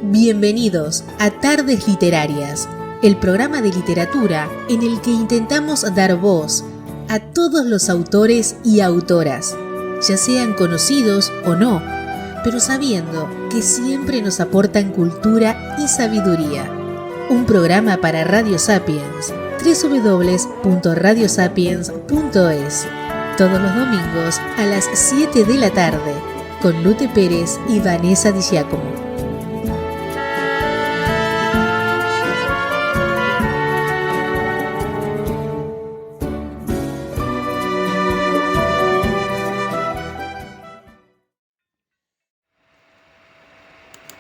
Bienvenidos a Tardes Literarias, el programa de literatura en el que intentamos dar voz a todos los autores y autoras, ya sean conocidos o no, pero sabiendo que siempre nos aportan cultura y sabiduría. Un programa para Radio Sapiens, www.radiosapiens.es, todos los domingos a las 7 de la tarde, con Lute Pérez y Vanessa Di Giacomo.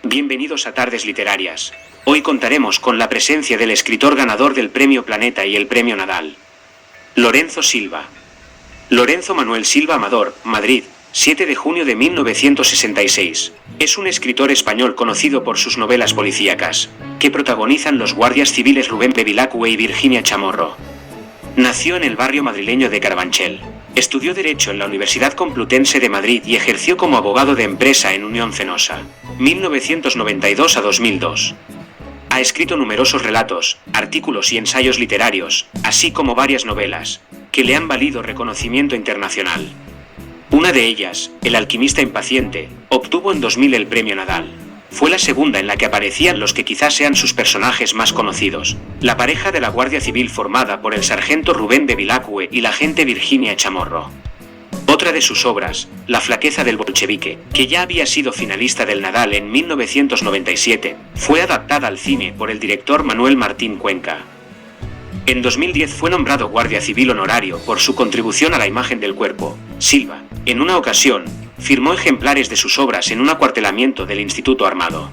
Bienvenidos a Tardes Literarias. Hoy contaremos con la presencia del escritor ganador del Premio Planeta y el Premio Nadal, Lorenzo Silva. Lorenzo Manuel Silva Amador, Madrid, 7 de junio de 1966. Es un escritor español conocido por sus novelas policíacas, que protagonizan los guardias civiles Rubén Bevilacqua y Virginia Chamorro. Nació en el barrio madrileño de Carabanchel. Estudió Derecho en la Universidad Complutense de Madrid y ejerció como abogado de empresa en Unión Fenosa, 1992 a 2002. Ha escrito numerosos relatos, artículos y ensayos literarios, así como varias novelas, que le han valido reconocimiento internacional. Una de ellas, El alquimista impaciente, obtuvo en 2000 el Premio Nadal. Fue la segunda en la que aparecían los que quizás sean sus personajes más conocidos, la pareja de la Guardia Civil formada por el sargento Rubén Bevilacqua y la agente Virginia Chamorro. Otra de sus obras, La flaqueza del bolchevique, que ya había sido finalista del Nadal en 1997, fue adaptada al cine por el director Manuel Martín Cuenca. En 2010 fue nombrado Guardia Civil honorario por su contribución a la imagen del cuerpo. Silva, en una ocasión, firmó ejemplares de sus obras en un acuartelamiento del Instituto Armado.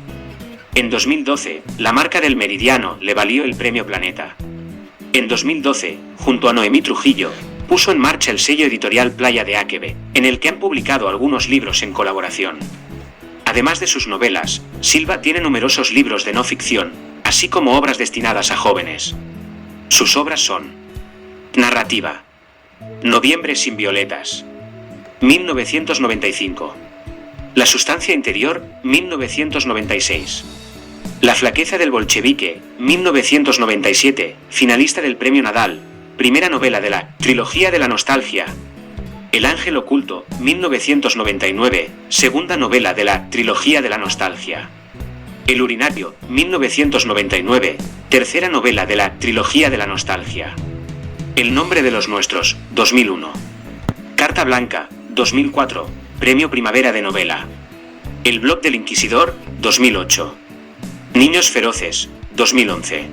En 2012, la marca del Meridiano le valió el Premio Planeta. En 2012, junto a Noemí Trujillo, puso en marcha el sello editorial Playa de Áquebe, en el que han publicado algunos libros en colaboración. Además de sus novelas, Silva tiene numerosos libros de no ficción, así como obras destinadas a jóvenes. Sus obras son: Narrativa, Noviembre sin violetas, 1995. La sustancia interior, 1996. La flaqueza del bolchevique, 1997, finalista del Premio Nadal, primera novela de la trilogía de la nostalgia. El ángel oculto, 1999, segunda novela de la trilogía de la nostalgia. El urinario, 1999, tercera novela de la trilogía de la nostalgia. El nombre de los nuestros, 2001. Carta Blanca, 2004, Premio Primavera de Novela. El blog del Inquisidor, 2008. Niños feroces, 2011.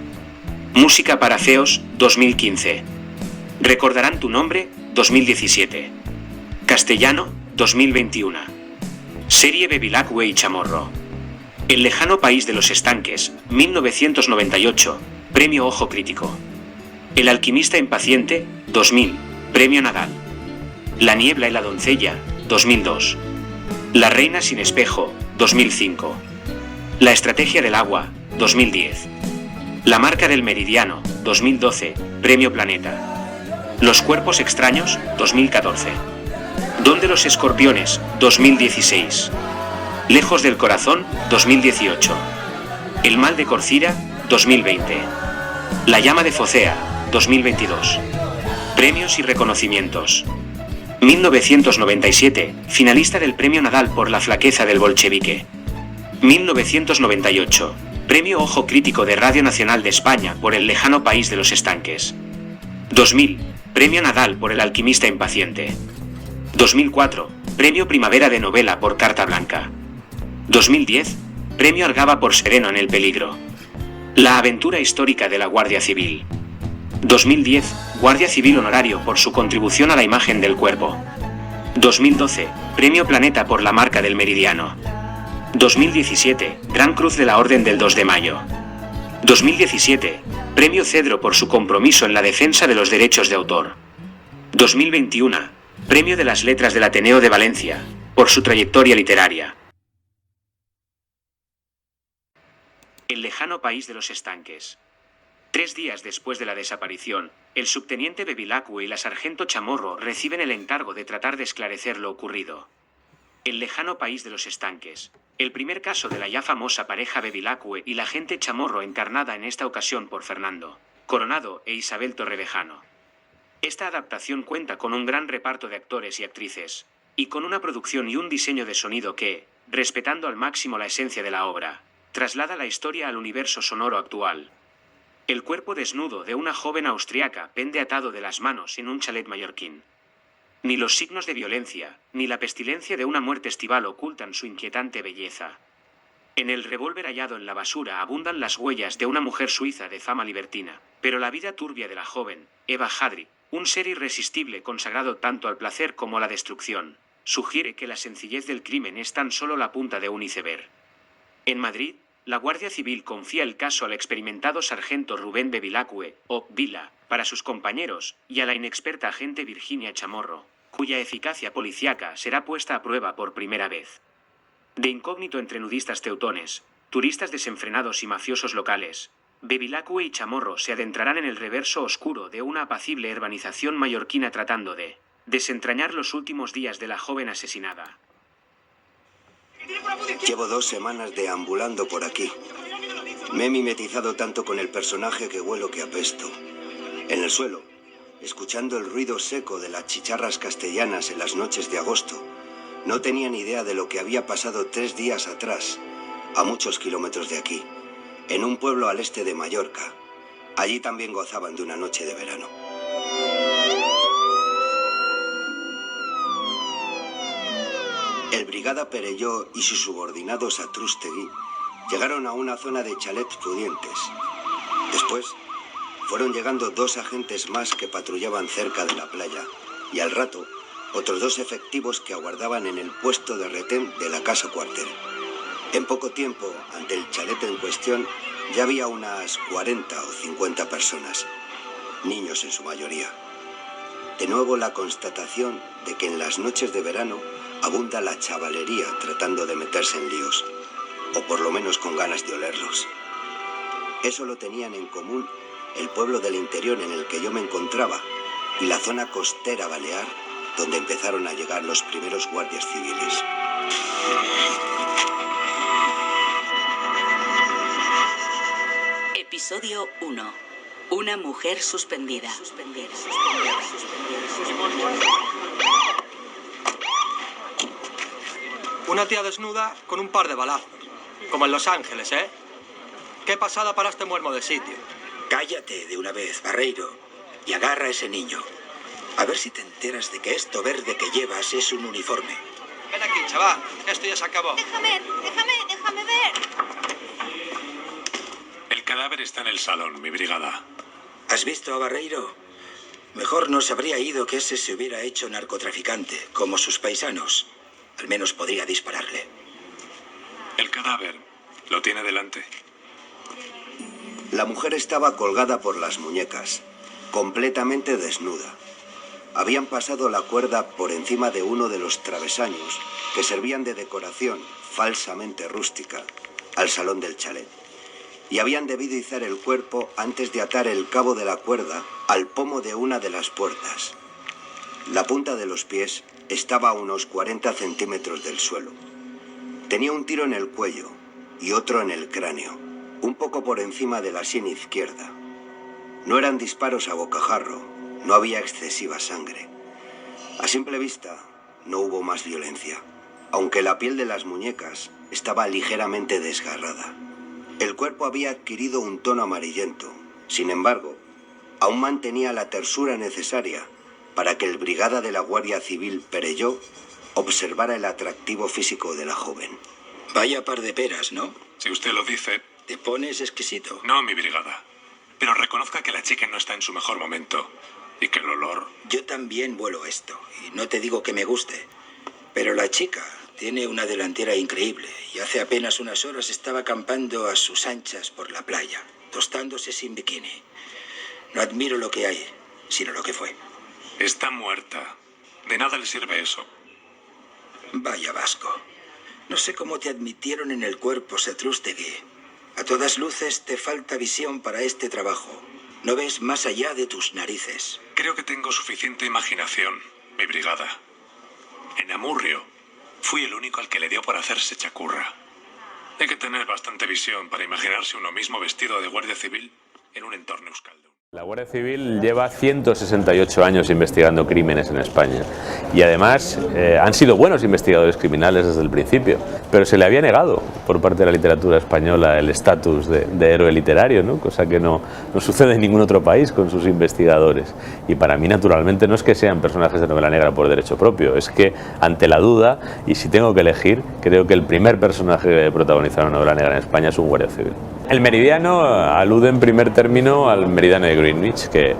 Música para feos, 2015. Recordarán tu nombre, 2017. Castellano, 2021. Serie Bevilacqua y Chamorro. El lejano país de los estanques, 1998, Premio Ojo Crítico. El alquimista impaciente, 2000, Premio Nadal. La niebla y la doncella, 2002. La reina sin espejo, 2005. La estrategia del agua, 2010. La marca del meridiano, 2012, Premio Planeta. Los cuerpos extraños, 2014. ¿Dónde los escorpiones?, 2016. Lejos del corazón, 2018. El mal de Corcira, 2020. La llama de Focea, 2022. Premios y reconocimientos. 1997, finalista del Premio Nadal por La flaqueza del bolchevique. 1998, Premio Ojo Crítico de Radio Nacional de España por El lejano país de los estanques. 2000, Premio Nadal por El alquimista impaciente. 2004, Premio Primavera de Novela por Carta Blanca. 2010, Premio Argava por Sereno en el peligro. La aventura histórica de la Guardia Civil. 2010, Guardia Civil honorario por su contribución a la imagen del cuerpo. 2012, Premio Planeta por la marca del Meridiano. 2017, Gran Cruz de la Orden del 2 de Mayo. 2017, Premio Cedro por su compromiso en la defensa de los derechos de autor. 2021, Premio de las Letras del Ateneo de Valencia, por su trayectoria literaria. El lejano país de los estanques. 3 días después de la desaparición, el subteniente Bevilacqua y la sargento Chamorro reciben el encargo de tratar de esclarecer lo ocurrido. El lejano país de los estanques. El primer caso de la ya famosa pareja Bevilacqua y la agente Chamorro, encarnada en esta ocasión por Fernando Coronado e Isabel Torrevejano. Esta adaptación cuenta con un gran reparto de actores y actrices, y con una producción y un diseño de sonido que, respetando al máximo la esencia de la obra, traslada la historia al universo sonoro actual. El cuerpo desnudo de una joven austriaca pende atado de las manos en un chalet mallorquín. Ni los signos de violencia, ni la pestilencia de una muerte estival ocultan su inquietante belleza. En el revólver hallado en la basura abundan las huellas de una mujer suiza de fama libertina, pero la vida turbia de la joven, Eva Hadri, un ser irresistible consagrado tanto al placer como a la destrucción, sugiere que la sencillez del crimen es tan solo la punta de un iceberg. En Madrid, la Guardia Civil confía el caso al experimentado sargento Rubén Bevilacqua, o Vila, para sus compañeros, y a la inexperta agente Virginia Chamorro, cuya eficacia policíaca será puesta a prueba por primera vez. De incógnito entre nudistas teutones, turistas desenfrenados y mafiosos locales, Bevilacqua y Chamorro se adentrarán en el reverso oscuro de una apacible urbanización mallorquina tratando de desentrañar los últimos días de la joven asesinada. Llevo 2 semanas deambulando por aquí. Me he mimetizado tanto con el personaje que huelo que apesto. En el suelo, escuchando el ruido seco de las chicharras castellanas en las noches de agosto, no tenía ni idea de lo que había pasado 3 días atrás, a muchos kilómetros de aquí, en un pueblo al este de Mallorca. Allí también gozaban de una noche de verano. El brigada Perelló y sus subordinados Atrústegui llegaron a una zona de chalets pudientes. Después, fueron llegando 2 agentes más que patrullaban cerca de la playa, y al rato, otros 2 efectivos que aguardaban en el puesto de retén de la casa cuartel. En poco tiempo, ante el chalet en cuestión, ya había unas 40 o 50 personas, niños en su mayoría. De nuevo la constatación de que en las noches de verano abunda la chavalería tratando de meterse en líos, o por lo menos con ganas de olerlos. Eso lo tenían en común el pueblo del interior en el que yo me encontraba y la zona costera balear, donde empezaron a llegar los primeros guardias civiles. Episodio 1. Una mujer suspendida. Una tía desnuda con un par de balazos. Como en Los Ángeles, ¿eh? Qué pasada para este muermo de sitio. Cállate de una vez, Barreiro, y agarra a ese niño. A ver si te enteras de que esto verde que llevas es un uniforme. Ven aquí, chaval. Esto ya se acabó. Déjame ver. El cadáver está en el salón, mi brigada. ¿Has visto a Barreiro? Mejor no se habría ido que ese se hubiera hecho narcotraficante, como sus paisanos. Al menos podría dispararle. El cadáver lo tiene delante. La mujer estaba colgada por las muñecas, completamente desnuda. Habían pasado la cuerda por encima de uno de los travesaños que servían de decoración, falsamente rústica, al salón del chalet. Y habían debido izar el cuerpo antes de atar el cabo de la cuerda al pomo de una de las puertas. La punta de los pies estaba a unos 40 centímetros del suelo. Tenía un tiro en el cuello y otro en el cráneo, un poco por encima de la sien izquierda. No eran disparos a bocajarro, no había excesiva sangre. A simple vista, no hubo más violencia, aunque la piel de las muñecas estaba ligeramente desgarrada. El cuerpo había adquirido un tono amarillento. Sin embargo, aún mantenía la tersura necesaria para que el brigada de la Guardia Civil Perelló observara el atractivo físico de la joven. Vaya par de peras, ¿no? Si usted lo dice... Te pones exquisito. No, mi brigada. Pero reconozca que la chica no está en su mejor momento. Y que el olor... Yo también vuelo esto, y no te digo que me guste. Pero la chica tiene una delantera increíble, y hace apenas unas horas estaba acampando a sus anchas por la playa, tostándose sin bikini. No admiro lo que hay, sino lo que fue. Está muerta. De nada le sirve eso. Vaya Vasco. No sé cómo te admitieron en el cuerpo, Setrústegui. A todas luces te falta visión para este trabajo. No ves más allá de tus narices. Creo que tengo suficiente imaginación, mi brigada. En Amurrio, fui el único al que le dio por hacerse chacurra. Hay que tener bastante visión para imaginarse uno mismo vestido de guardia civil en un entorno euskaldun. La Guardia Civil lleva 168 años investigando crímenes en España y además han sido buenos investigadores criminales desde el principio, pero se le había negado por parte de la literatura española el estatus de héroe literario, ¿no? Cosa que no sucede en ningún otro país con sus investigadores. Y para mí, naturalmente, no es que sean personajes de novela negra por derecho propio, es que ante la duda, y si tengo que elegir, creo que el primer personaje que protagonizar una novela negra en España es un guardia civil. El meridiano alude en primer término al meridiano de Greenwich, que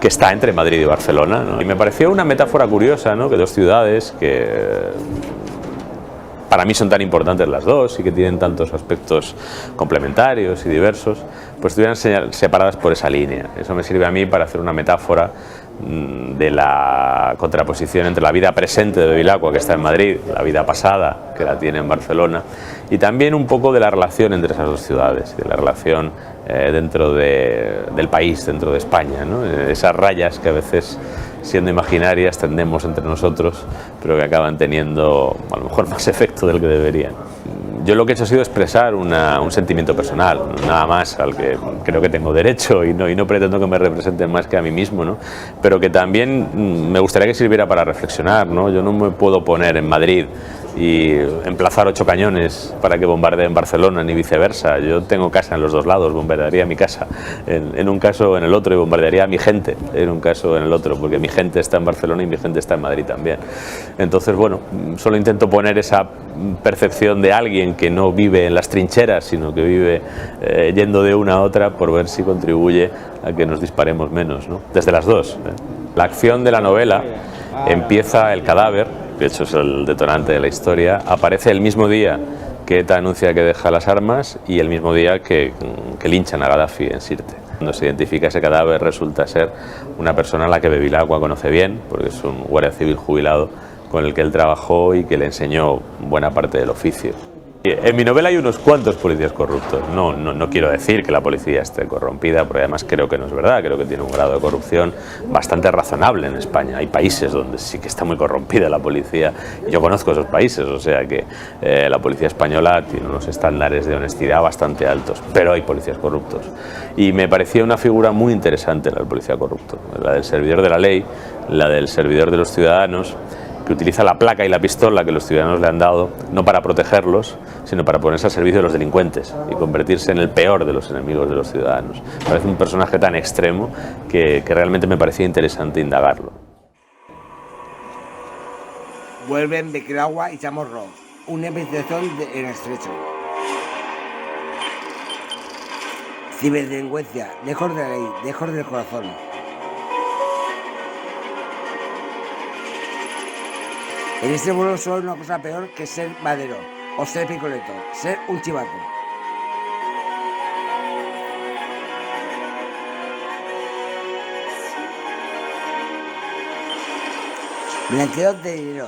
está entre Madrid y Barcelona, ¿no? Y me pareció una metáfora curiosa, ¿no? Que dos ciudades que para mí son tan importantes las dos y que tienen tantos aspectos complementarios y diversos, pues estuvieran separadas por esa línea. Eso me sirve a mí para hacer una metáfora de la contraposición entre la vida presente de Bevilacqua, que está en Madrid, la vida pasada, que la tiene en Barcelona, y también un poco de la relación entre esas dos ciudades, de la relación dentro del país, dentro de España, ¿no? Esas rayas que a veces, siendo imaginarias, tendemos entre nosotros, pero que acaban teniendo a lo mejor más efecto del que deberían. Yo lo que he hecho ha sido expresar un sentimiento personal, nada más, al que creo que tengo derecho y no pretendo que me representen más que a mí mismo, ¿no? Pero que también me gustaría que sirviera para reflexionar, ¿no? Yo no me puedo poner en Madrid y emplazar 8 cañones para que bombardeen Barcelona ni viceversa. Yo tengo casa en los dos lados, bombardearía mi casa en un caso o en el otro y bombardearía a mi gente en un caso o en el otro, porque mi gente está en Barcelona y mi gente está en Madrid también. Entonces, bueno, solo intento poner esa percepción de alguien que no vive en las trincheras, sino que vive yendo de una a otra, por ver si contribuye a que nos disparemos menos, ¿no? Desde las dos. La acción de la novela empieza el cadáver, de hecho es el detonante de la historia, aparece el mismo día que ETA anuncia que deja las armas y el mismo día que linchan a Gaddafi en Sirte. Cuando se identifica ese cadáver resulta ser una persona a la que Bevilacqua conoce bien, porque es un guardia civil jubilado con el que él trabajó y que le enseñó buena parte del oficio. En mi novela hay unos cuantos policías corruptos. No quiero decir que la policía esté corrompida, porque además creo que no es verdad. Creo que tiene un grado de corrupción bastante razonable en España. Hay países donde sí que está muy corrompida la policía. Yo conozco esos países, o sea que la policía española tiene unos estándares de honestidad bastante altos, pero hay policías corruptos. Y me parecía una figura muy interesante la del policía corrupto, la del servidor de la ley, la del servidor de los ciudadanos, que utiliza la placa y la pistola que los ciudadanos le han dado, no para protegerlos, sino para ponerse al servicio de los delincuentes y convertirse en el peor de los enemigos de los ciudadanos. Parece un personaje tan extremo que realmente me parecía interesante indagarlo. Vuelven Bevilacqua y Chamorro, una investigación en estrecho. Ciberdelincuencia, lejos de la ley, lejos del corazón. En este vuelo solo hay una cosa peor que ser madero, o ser picoleto, ser un chivato. Blanqueo de dinero.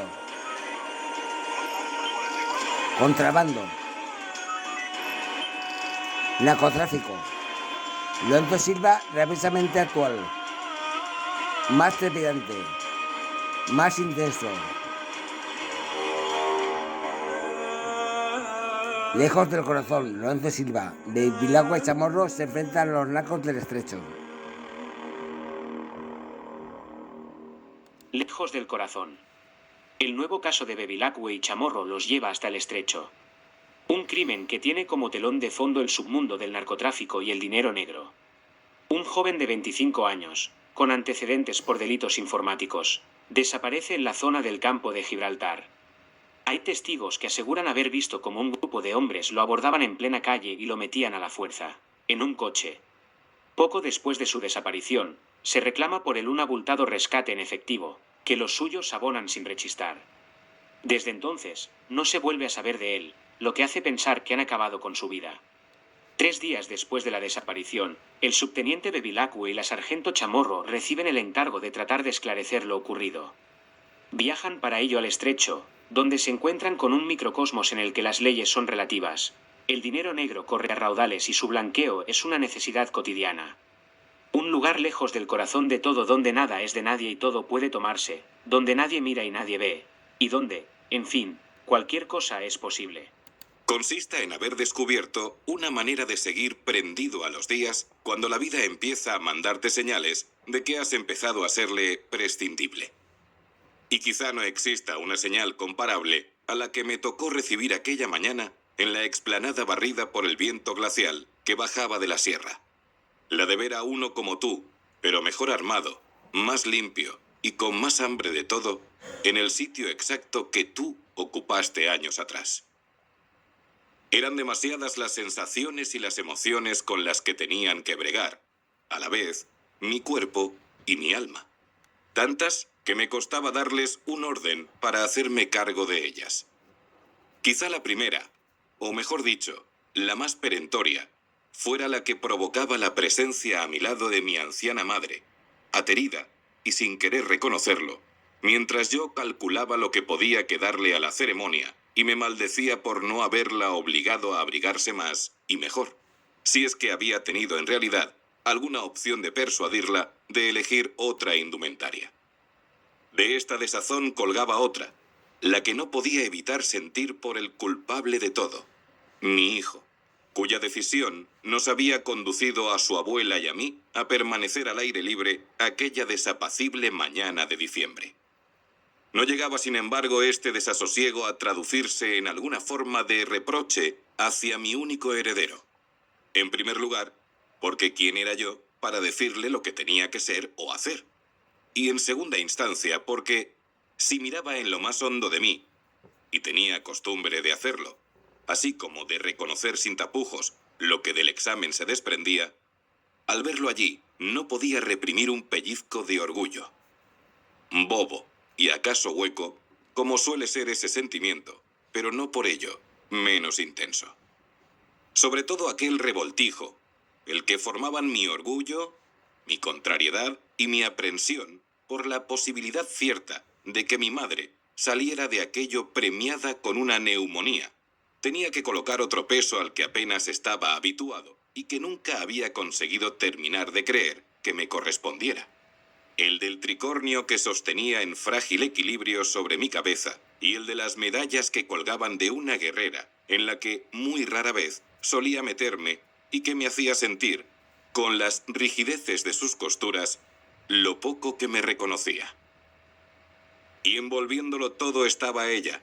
Contrabando. Narcotráfico. Lorenzo Silva, rápidamente actual. Más trepidante. Más intenso. Lejos del corazón, Lorenzo Silva, de Bevilacqua y Chamorro se enfrentan a los narcos del estrecho. Lejos del corazón. El nuevo caso de Bevilacqua y Chamorro los lleva hasta el estrecho. Un crimen que tiene como telón de fondo el submundo del narcotráfico y el dinero negro. Un joven de 25 años, con antecedentes por delitos informáticos, desaparece en la zona del campo de Gibraltar. Hay testigos que aseguran haber visto como un grupo de hombres lo abordaban en plena calle y lo metían a la fuerza, en un coche. Poco después de su desaparición, se reclama por él un abultado rescate en efectivo, que los suyos abonan sin rechistar. Desde entonces, no se vuelve a saber de él, lo que hace pensar que han acabado con su vida. 3 días después de la desaparición, el subteniente Bevilacqua y la sargento Chamorro reciben el encargo de tratar de esclarecer lo ocurrido. Viajan para ello al estrecho, donde se encuentran con un microcosmos en el que las leyes son relativas, El dinero negro corre a raudales y su blanqueo es una necesidad cotidiana. Un lugar lejos del corazón de todo, donde nada es de nadie y todo puede tomarse, donde nadie mira y nadie ve, y donde, en fin, cualquier cosa es posible. Consiste en haber descubierto una manera de seguir prendido a los días cuando la vida empieza a mandarte señales de que has empezado a serle prescindible. Y quizá no exista una señal comparable a la que me tocó recibir aquella mañana en la explanada barrida por el viento glacial que bajaba de la sierra. La de ver a uno como tú, pero mejor armado, más limpio y con más hambre de todo, en el sitio exacto que tú ocupaste años atrás. Eran demasiadas las sensaciones y las emociones con las que tenían que bregar, a la vez, mi cuerpo y mi alma. Tantas que me costaba darles un orden para hacerme cargo de ellas. Quizá la primera, o mejor dicho, la más perentoria, fuera la que provocaba la presencia a mi lado de mi anciana madre, aterida y sin querer reconocerlo, mientras yo calculaba lo que podía quedarle a la ceremonia y me maldecía por no haberla obligado a abrigarse más y mejor, si es que había tenido en realidad alguna opción de persuadirla de elegir otra indumentaria. De esta desazón colgaba otra, la que no podía evitar sentir por el culpable de todo, mi hijo, cuya decisión nos había conducido a su abuela y a mí a permanecer al aire libre aquella desapacible mañana de diciembre. No llegaba, sin embargo, este desasosiego a traducirse en alguna forma de reproche hacia mi único heredero. En primer lugar, porque ¿quién era yo para decirle lo que tenía que ser o hacer? Y en segunda instancia, porque si miraba en lo más hondo de mí, y tenía costumbre de hacerlo, así como de reconocer sin tapujos lo que del examen se desprendía, al verlo allí no podía reprimir un pellizco de orgullo. Bobo y acaso hueco, como suele ser ese sentimiento, pero no por ello menos intenso. Sobre todo aquel revoltijo, el que formaban mi orgullo, mi contrariedad y mi aprensión por la posibilidad cierta de que mi madre saliera de aquello premiada con una neumonía. Tenía que colocar otro peso al que apenas estaba habituado y que nunca había conseguido terminar de creer que me correspondiera. El del tricornio que sostenía en frágil equilibrio sobre mi cabeza y el de las medallas que colgaban de una guerrera en la que muy rara vez solía meterme y que me hacía sentir, con las rigideces de sus costuras, lo poco que me reconocía. Y envolviéndolo todo estaba ella,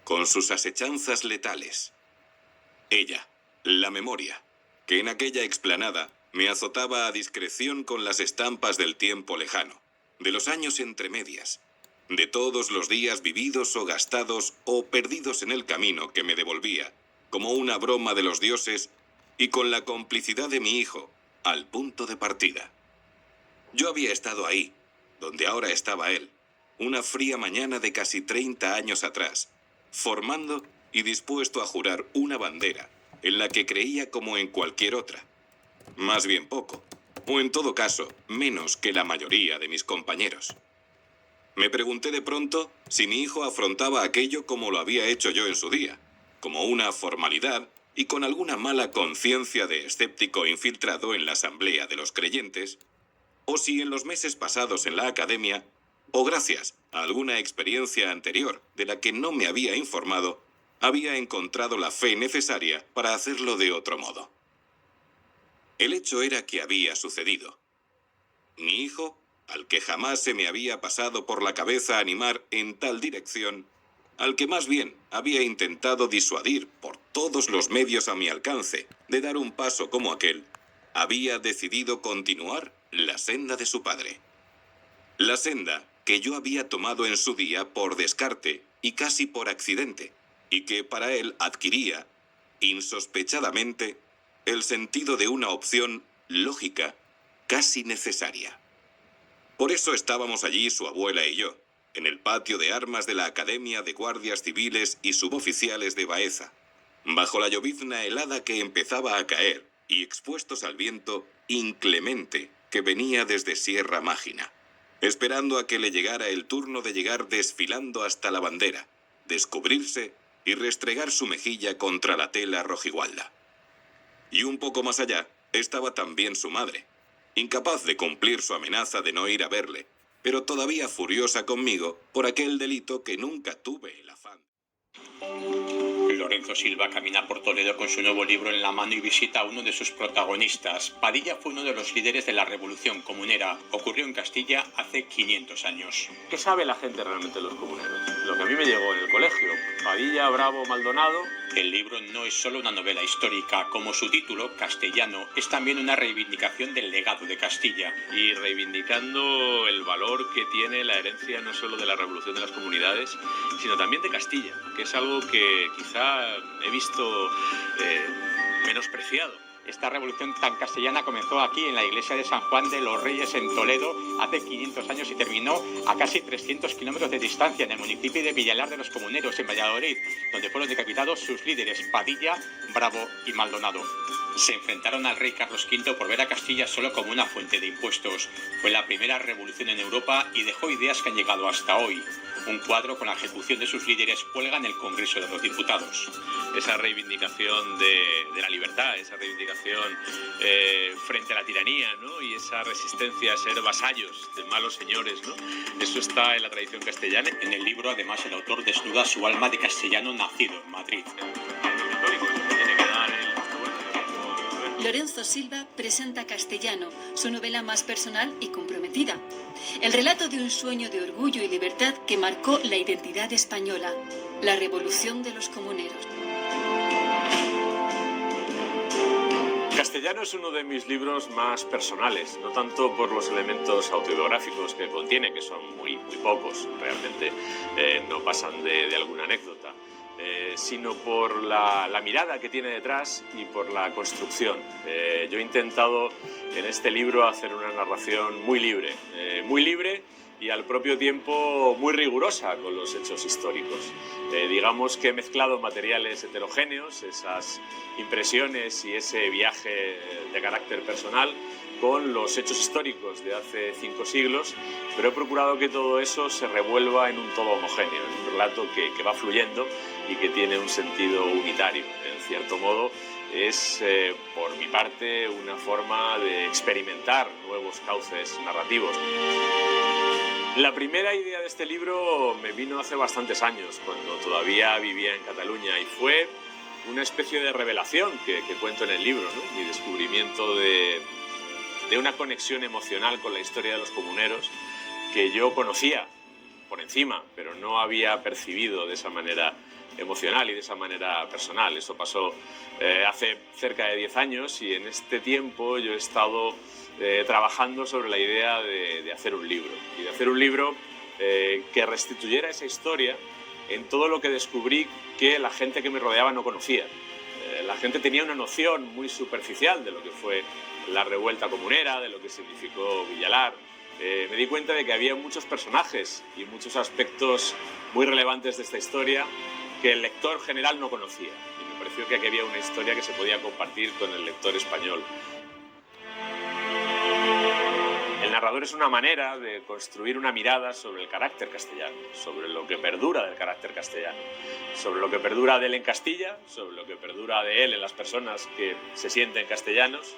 con sus asechanzas letales. Ella, la memoria, que en aquella explanada me azotaba a discreción con las estampas del tiempo lejano, de los años entre medias, de todos los días vividos o gastados o perdidos en el camino que me devolvía, como una broma de los dioses, y con la complicidad de mi hijo, al punto de partida. Yo había estado ahí, donde ahora estaba él, una fría mañana de casi 30 años atrás, formando y dispuesto a jurar una bandera en la que creía como en cualquier otra. Más bien poco, o en todo caso, menos que la mayoría de mis compañeros. Me pregunté de pronto si mi hijo afrontaba aquello como lo había hecho yo en su día, como una formalidad y con alguna mala conciencia de escéptico infiltrado en la asamblea de los creyentes, o si en los meses pasados en la academia, o gracias a alguna experiencia anterior de la que no me había informado, había encontrado la fe necesaria para hacerlo de otro modo. El hecho era que había sucedido. Mi hijo, al que jamás se me había pasado por la cabeza animar en tal dirección, al que más bien había intentado disuadir por todos los medios a mi alcance de dar un paso como aquel, había decidido continuar la senda de su padre. La senda que yo había tomado en su día por descarte y casi por accidente, y que para él adquiría, insospechadamente, el sentido de una opción lógica, casi necesaria. Por eso estábamos allí su abuela y yo, en el patio de armas de la Academia de Guardias Civiles y Suboficiales de Baeza, bajo la llovizna helada que empezaba a caer y expuestos al viento inclemente que venía desde Sierra Mágina, esperando a que le llegara el turno de llegar desfilando hasta la bandera, descubrirse y restregar su mejilla contra la tela rojigualda. Y un poco más allá estaba también su madre, incapaz de cumplir su amenaza de no ir a verle, pero todavía furiosa conmigo por aquel delito que nunca tuve el afán. Lorenzo Silva camina por Toledo con su nuevo libro en la mano y visita a uno de sus protagonistas. Padilla fue uno de los líderes de la Revolución Comunera. Ocurrió en Castilla hace 500 años. ¿Qué sabe la gente realmente de los comuneros? Lo que a mí me llegó en el colegio. Padilla, Bravo, Maldonado. El libro no es solo una novela histórica. Como su título, Castellano, es también una reivindicación del legado de Castilla. Y reivindicando el valor que tiene la herencia no solo de la Revolución de las Comunidades, sino también de Castilla, que es algo que quizá he visto menospreciado. Esta revolución tan castellana comenzó aquí en la iglesia de San Juan de los Reyes en Toledo hace 500 años y terminó a casi 300 kilómetros de distancia en el municipio de Villalar de los Comuneros, en Valladolid, donde fueron decapitados sus líderes Padilla, Bravo y Maldonado. Se enfrentaron al rey Carlos V por ver a Castilla solo como una fuente de impuestos. Fue la primera revolución en Europa y dejó ideas que han llegado hasta hoy. Un cuadro con la ejecución de sus líderes cuelga en el Congreso de los Diputados. Esa reivindicación de la libertad, esa reivindicación frente a la tiranía, ¿no? Y esa resistencia a ser vasallos de malos señores, ¿no? Eso está en la tradición castellana. En el libro, además, el autor desnuda su alma de castellano nacido en Madrid. Lorenzo Silva presenta Castellano, su novela más personal y comprometida. El relato de un sueño de orgullo y libertad que marcó la identidad española, la revolución de los comuneros. Castellano es uno de mis libros más personales, no tanto por los elementos autobiográficos que contiene, que son muy pocos, realmente no pasan de alguna anécdota, sino por la mirada que tiene detrás y por la construcción. Yo he intentado en este libro hacer una narración muy libre y al propio tiempo muy rigurosa con los hechos históricos. Digamos que he mezclado materiales heterogéneos, esas impresiones y ese viaje de carácter personal con los hechos históricos de hace 5 siglos, pero he procurado que todo eso se revuelva en un todo homogéneo, en un relato que va fluyendo y que tiene un sentido unitario. En cierto modo, es, por mi parte, una forma de experimentar nuevos cauces narrativos. La primera idea de este libro me vino hace bastantes años, cuando todavía vivía en Cataluña, y fue una especie de revelación que cuento en el libro, ¿no? Mi descubrimiento de una conexión emocional con la historia de los comuneros que yo conocía por encima, pero no había percibido de esa manera emocional y de esa manera personal. Eso pasó hace cerca de 10 años y en este tiempo yo he estado trabajando sobre la idea de hacer un libro, y de hacer un libro que restituyera esa historia en todo lo que descubrí que la gente que me rodeaba no conocía. La gente tenía una noción muy superficial de lo que fue la revuelta comunera, de lo que significó Villalar. Me di cuenta de que había muchos personajes y muchos aspectos muy relevantes de esta historia que el lector general no conocía, y me pareció que aquí había una historia que se podía compartir con el lector español. El narrador es una manera de construir una mirada sobre el carácter castellano, sobre lo que perdura del carácter castellano, sobre lo que perdura de él en Castilla, sobre lo que perdura de él en las personas que se sienten castellanos,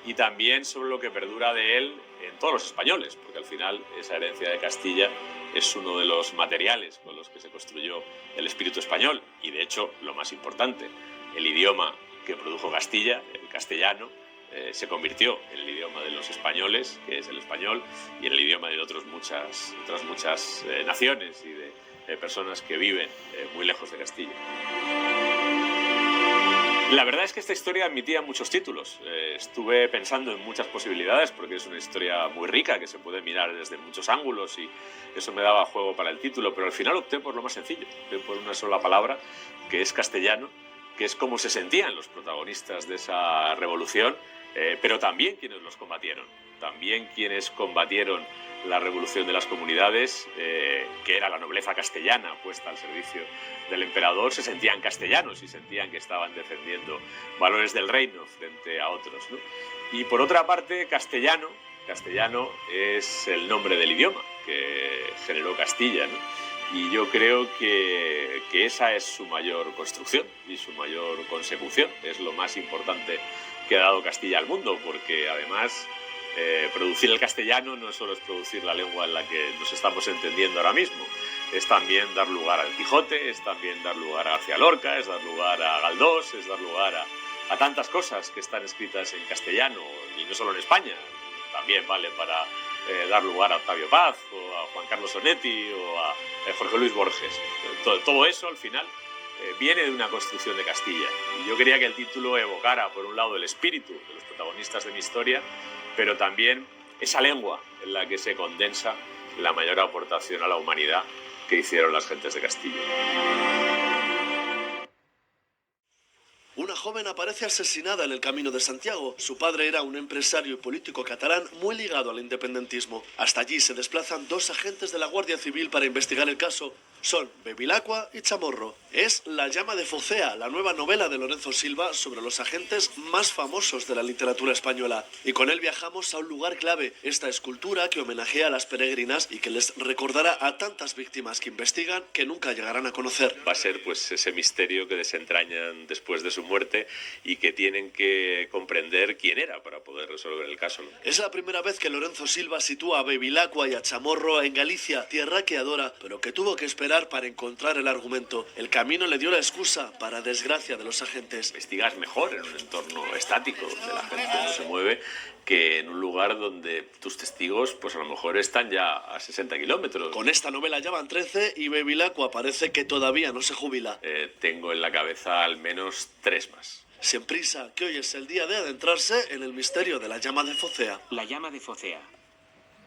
y también sobre lo que perdura de él en todos los españoles, porque al final esa herencia de Castilla es uno de los materiales con los que se construyó el espíritu español, y de hecho, lo más importante, el idioma que produjo Castilla, el castellano, se convirtió en el idioma de los españoles, que es el español, y en el idioma de otras muchas naciones y de personas que viven muy lejos de Castilla. La verdad es que esta historia admitía muchos títulos. Estuve pensando en muchas posibilidades porque es una historia muy rica que se puede mirar desde muchos ángulos y eso me daba juego para el título, pero al final opté por lo más sencillo, opté por una sola palabra, que es castellano, que es como se sentían los protagonistas de esa revolución, pero también quienes los combatieron, también quienes combatieron la revolución de las comunidades, que era la nobleza castellana puesta al servicio del emperador, se sentían castellanos y sentían que estaban defendiendo valores del reino frente a otros, ¿no? Y por otra parte, castellano es el nombre del idioma que generó Castilla, ¿no? Y yo creo que esa es su mayor construcción y su mayor consecución. Es lo más importante que ha dado Castilla al mundo, porque además producir el castellano no solo es producir la lengua en la que nos estamos entendiendo ahora mismo, es también dar lugar al Quijote, es también dar lugar a García Lorca, es dar lugar a Galdós, es dar lugar a tantas cosas que están escritas en castellano, y no solo en España, también vale para dar lugar a Octavio Paz, o a Juan Carlos Onetti, o a Jorge Luis Borges. Todo eso, al final, viene de una construcción de Castilla. Y yo quería que el título evocara, por un lado, el espíritu de los protagonistas de mi historia, pero también esa lengua en la que se condensa la mayor aportación a la humanidad que hicieron las gentes de Castilla. Una joven aparece asesinada en el Camino de Santiago. Su padre era un empresario y político catalán muy ligado al independentismo. Hasta allí se desplazan 2 agentes de la Guardia Civil para investigar el caso. Son Bevilacqua y Chamorro. Es La llama de Focea, la nueva novela de Lorenzo Silva sobre los agentes más famosos de la literatura española. Y con él viajamos a un lugar clave, esta escultura que homenajea a las peregrinas y que les recordará a tantas víctimas que investigan que nunca llegarán a conocer. Va a ser pues ese misterio que desentrañan después de su muerte y que tienen que comprender quién era para poder resolver el caso, ¿no? Es la primera vez que Lorenzo Silva sitúa a Bevilacqua y a Chamorro en Galicia, tierra que adora, pero que tuvo que esperar para encontrar el argumento. El camino le dio la excusa, para desgracia de los agentes. Investigas mejor en un entorno estático, donde la gente no se mueve, que en un lugar donde tus testigos pues a lo mejor están ya a 60 kilómetros. Con esta novela ya van 13 y Bevilacqua parece que todavía no se jubila. Tengo en la cabeza al menos 3 más. Sin prisa, que hoy es el día de adentrarse en el misterio de la llama de Focea. La llama de Focea.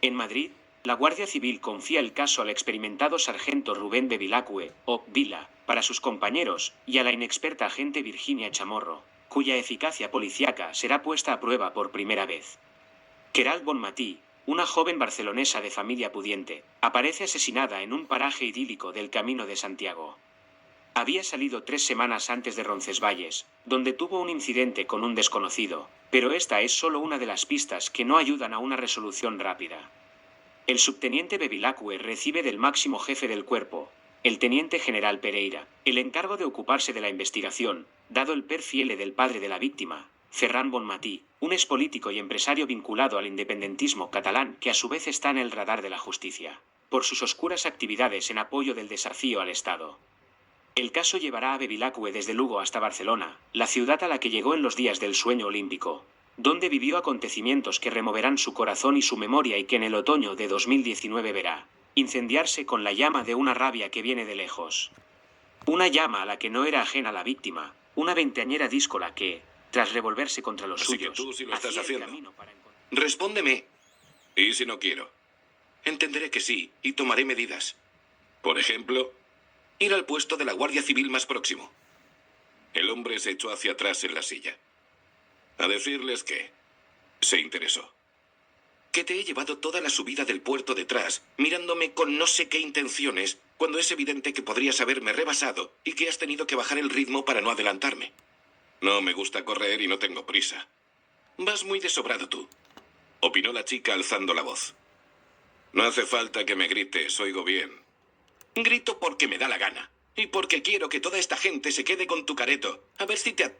En Madrid, la Guardia Civil confía el caso al experimentado sargento Rubén Bevilacqua, o Vila, para sus compañeros, y a la inexperta agente Virginia Chamorro, cuya eficacia policíaca será puesta a prueba por primera vez. Queralt Bonmatí, una joven barcelonesa de familia pudiente, aparece asesinada en un paraje idílico del Camino de Santiago. Había salido 3 semanas antes de Roncesvalles, donde tuvo un incidente con un desconocido, pero esta es solo una de las pistas que no ayudan a una resolución rápida. El subteniente Bevilacqua recibe del máximo jefe del cuerpo, el teniente general Pereira, el encargo de ocuparse de la investigación, dado el per fiele del padre de la víctima, Ferran Bonmatí, un expolítico y empresario vinculado al independentismo catalán que a su vez está en el radar de la justicia, por sus oscuras actividades en apoyo del desafío al Estado. El caso llevará a Bevilacqua desde Lugo hasta Barcelona, la ciudad a la que llegó en los días del sueño olímpico, donde vivió acontecimientos que removerán su corazón y su memoria y que en el otoño de 2019 verá incendiarse con la llama de una rabia que viene de lejos. Una llama a la que no era ajena la víctima, una veinteañera díscola que, tras revolverse contra los Así suyos, que tú sí lo estás hacía el haciendo. camino para Respóndeme. ¿Y si no quiero? Entenderé que sí y tomaré medidas. Por ejemplo, ir al puesto de la Guardia Civil más próximo. El hombre se echó hacia atrás en la silla. A decirles que se interesó. Que te he llevado toda la subida del puerto detrás, mirándome con no sé qué intenciones, cuando es evidente que podrías haberme rebasado y que has tenido que bajar el ritmo para no adelantarme. No me gusta correr y no tengo prisa. Vas muy desobrado tú, opinó la chica alzando la voz. No hace falta que me grites, oigo bien. Grito porque me da la gana y porque quiero que toda esta gente se quede con tu careto. A ver si te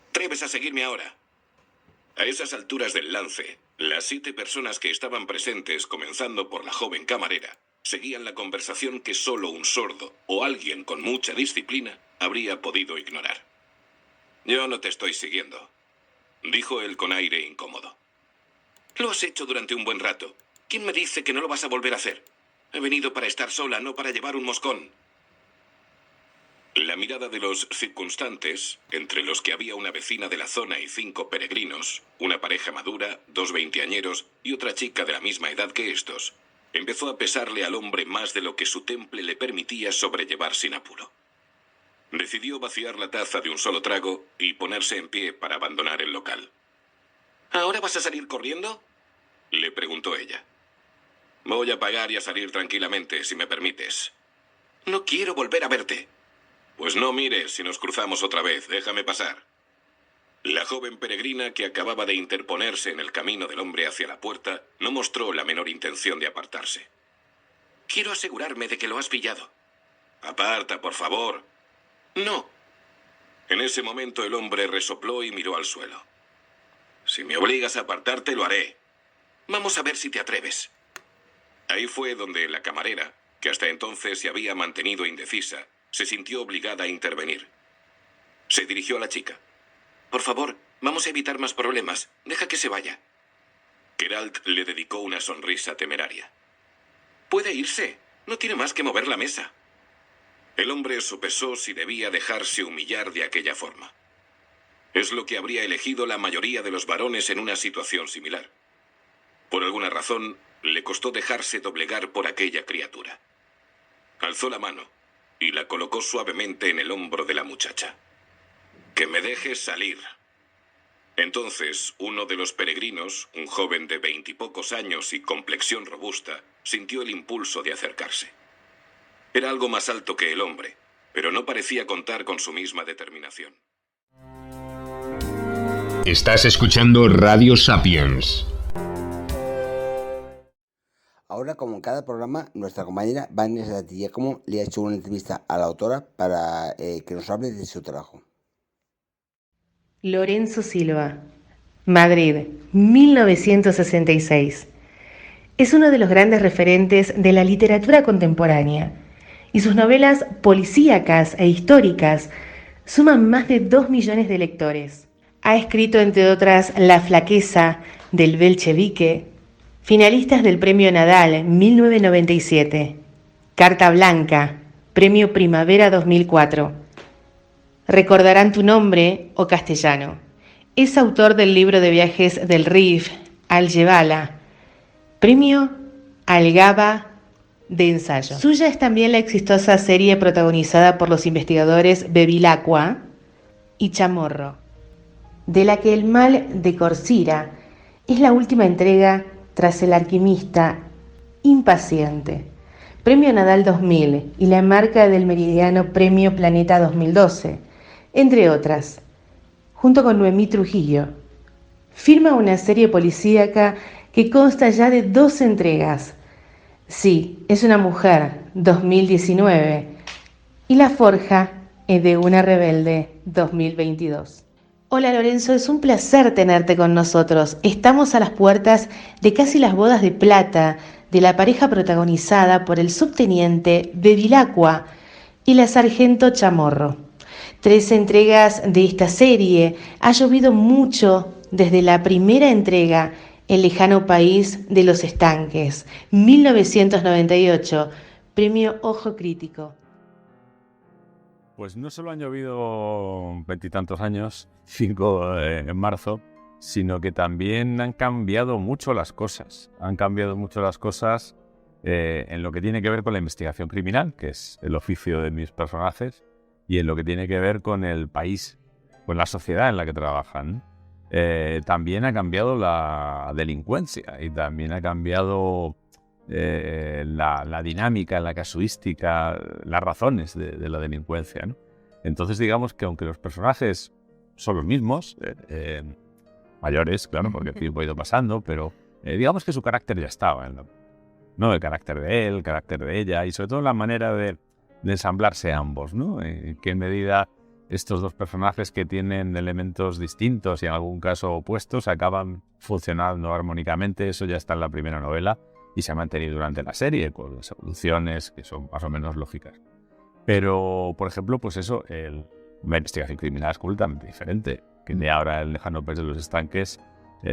atreves a seguirme ahora. A esas alturas del lance, las 7 personas que estaban presentes, comenzando por la joven camarera, seguían la conversación que solo un sordo o alguien con mucha disciplina habría podido ignorar. Yo no te estoy siguiendo, dijo él con aire incómodo. Lo has hecho durante un buen rato. ¿Quién me dice que no lo vas a volver a hacer? He venido para estar sola, no para llevar un moscón. La mirada de los circunstantes, entre los que había una vecina de la zona y 5 peregrinos, una pareja madura, 2 veinteañeros y otra chica de la misma edad que estos, empezó a pesarle al hombre más de lo que su temple le permitía sobrellevar sin apuro. Decidió vaciar la taza de un solo trago y ponerse en pie para abandonar el local. ¿Ahora vas a salir corriendo?, le preguntó ella. Voy a pagar y a salir tranquilamente, si me permites. No quiero volver a verte. Pues no mires si nos cruzamos otra vez, déjame pasar. La joven peregrina, que acababa de interponerse en el camino del hombre hacia la puerta, no mostró la menor intención de apartarse. Quiero asegurarme de que lo has pillado. Aparta, por favor. No. En ese momento el hombre resopló y miró al suelo. Si me obligas a apartarte, lo haré. Vamos a ver si te atreves. Ahí fue donde la camarera, que hasta entonces se había mantenido indecisa, se sintió obligada a intervenir. Se dirigió a la chica. Por favor, vamos a evitar más problemas. Deja que se vaya. Queralt le dedicó una sonrisa temeraria. Puede irse. No tiene más que mover la mesa. El hombre sopesó si debía dejarse humillar de aquella forma. Es lo que habría elegido la mayoría de los varones en una situación similar. Por alguna razón, le costó dejarse doblegar por aquella criatura. Alzó la mano y la colocó suavemente en el hombro de la muchacha. «Que me dejes salir». Entonces, uno de los peregrinos, un joven de 20 y pocos años y complexión robusta, sintió el impulso de acercarse. Era algo más alto que el hombre, pero no parecía contar con su misma determinación. Estás escuchando Radio Sapiens. Ahora, como en cada programa, nuestra compañera Vanessa Giacomo le ha hecho una entrevista a la autora para que nos hable de su trabajo. Lorenzo Silva, Madrid, 1966. Es uno de los grandes referentes de la literatura contemporánea y sus novelas policíacas e históricas suman más de 2 millones de lectores. Ha escrito, entre otras, La flaqueza del Belchevique, finalistas del Premio Nadal 1997, Carta Blanca, Premio Primavera 2004, Recordarán tu nombre o Castellano. Es autor del libro de viajes del Rif, Al-Jebala, Premio Algaba de ensayo. Suya es también la exitosa serie protagonizada por los investigadores Bevilacqua y Chamorro, de la que El mal de Corcira es la última entrega tras El alquimista impaciente, Premio Nadal 2000 y la marca del Meridiano Premio Planeta 2012, entre otras. Junto con Noemí Trujillo, firma una serie policíaca que consta ya de 2 entregas. Sí, es una mujer, 2019, y La forja de una rebelde, 2022. Hola Lorenzo, es un placer tenerte con nosotros. Estamos a las puertas de casi las bodas de plata de la pareja protagonizada por el subteniente Bevilacqua y la sargento Chamorro. 3 entregas de esta serie. Ha llovido mucho desde la primera entrega, El lejano país de los estanques, 1998, Premio Ojo Crítico. Pues no solo han llovido 20 y tantos años, 5 en marzo, sino que también han cambiado mucho las cosas. Han cambiado mucho las cosas en lo que tiene que ver con la investigación criminal, que es el oficio de mis personajes, y en lo que tiene que ver con el país, con la sociedad en la que trabajan. También ha cambiado la delincuencia y también ha cambiado la dinámica, la casuística, las razones de la delincuencia, ¿no? Entonces digamos que aunque los personajes son los mismos, mayores, claro, porque el tiempo ha ido pasando, pero digamos que su carácter ya estaba, ¿no? El carácter de él, el carácter de ella y sobre todo la manera de ensamblarse ambos, ¿no? En qué medida estos 2 personajes que tienen elementos distintos y en algún caso opuestos acaban funcionando armónicamente. Eso ya está en la primera novela y se ha mantenido durante la serie con las evoluciones que son más o menos lógicas. Pero, por ejemplo, pues eso, la investigación criminal es completamente diferente. Que de ahora El lejano país de los estanques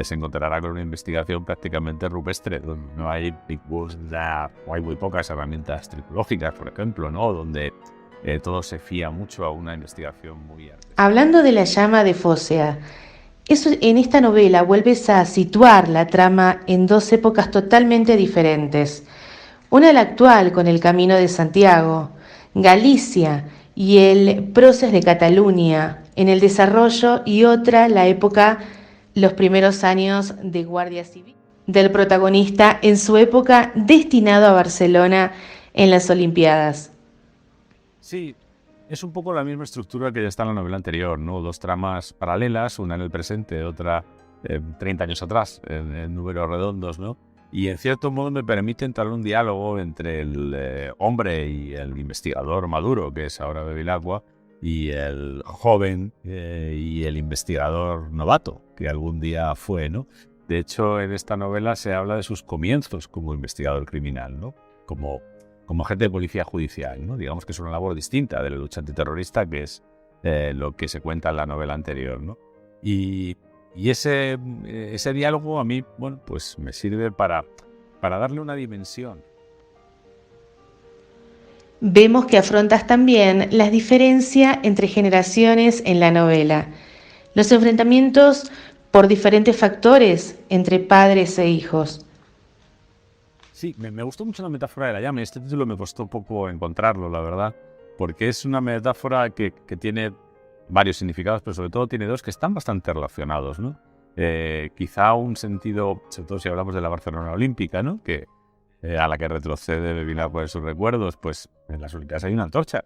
se encontrará con una investigación prácticamente rupestre, donde no hay o hay muy pocas herramientas tripológicas, por ejemplo, ¿no? Donde todo se fía mucho a una investigación muy artesanal. Hablando de La llama de Fócea, en esta novela vuelves a situar la trama en 2 épocas totalmente diferentes. Una la actual, con el Camino de Santiago, Galicia y el Proces de Cataluña en el desarrollo, y otra la época, los primeros años de Guardia Civil del protagonista en su época destinado a Barcelona en las Olimpiadas. Sí, es un poco la misma estructura que ya está en la novela anterior, ¿no? 2 tramas paralelas, una en el presente, otra 30 años atrás, en números redondos, ¿no? y en cierto modo me permite entrar en un diálogo entre el hombre y el investigador maduro, que es ahora Bevilacqua, y el joven y el investigador novato, que algún día fue, ¿no? De hecho, en esta novela se habla de sus comienzos como investigador criminal, ¿no? Como agente de policía judicial, ¿no? Digamos que es una labor distinta de la lucha antiterrorista, que es lo que se cuenta en la novela anterior, ¿no? Y ese diálogo a mí, bueno, pues me sirve para darle una dimensión. Vemos que afrontas también la diferencia entre generaciones en la novela, los enfrentamientos por diferentes factores entre padres e hijos. Sí, me gustó mucho la metáfora de la llama. Este título me costó poco encontrarlo, la verdad, porque es una metáfora que tiene varios significados, pero sobre todo tiene dos que están bastante relacionados, ¿no? Quizá un sentido, sobre todo si hablamos de la Barcelona Olímpica, ¿no? A la que retrocede Bevilacqua en sus recuerdos, pues en las Olimpiadas hay una antorcha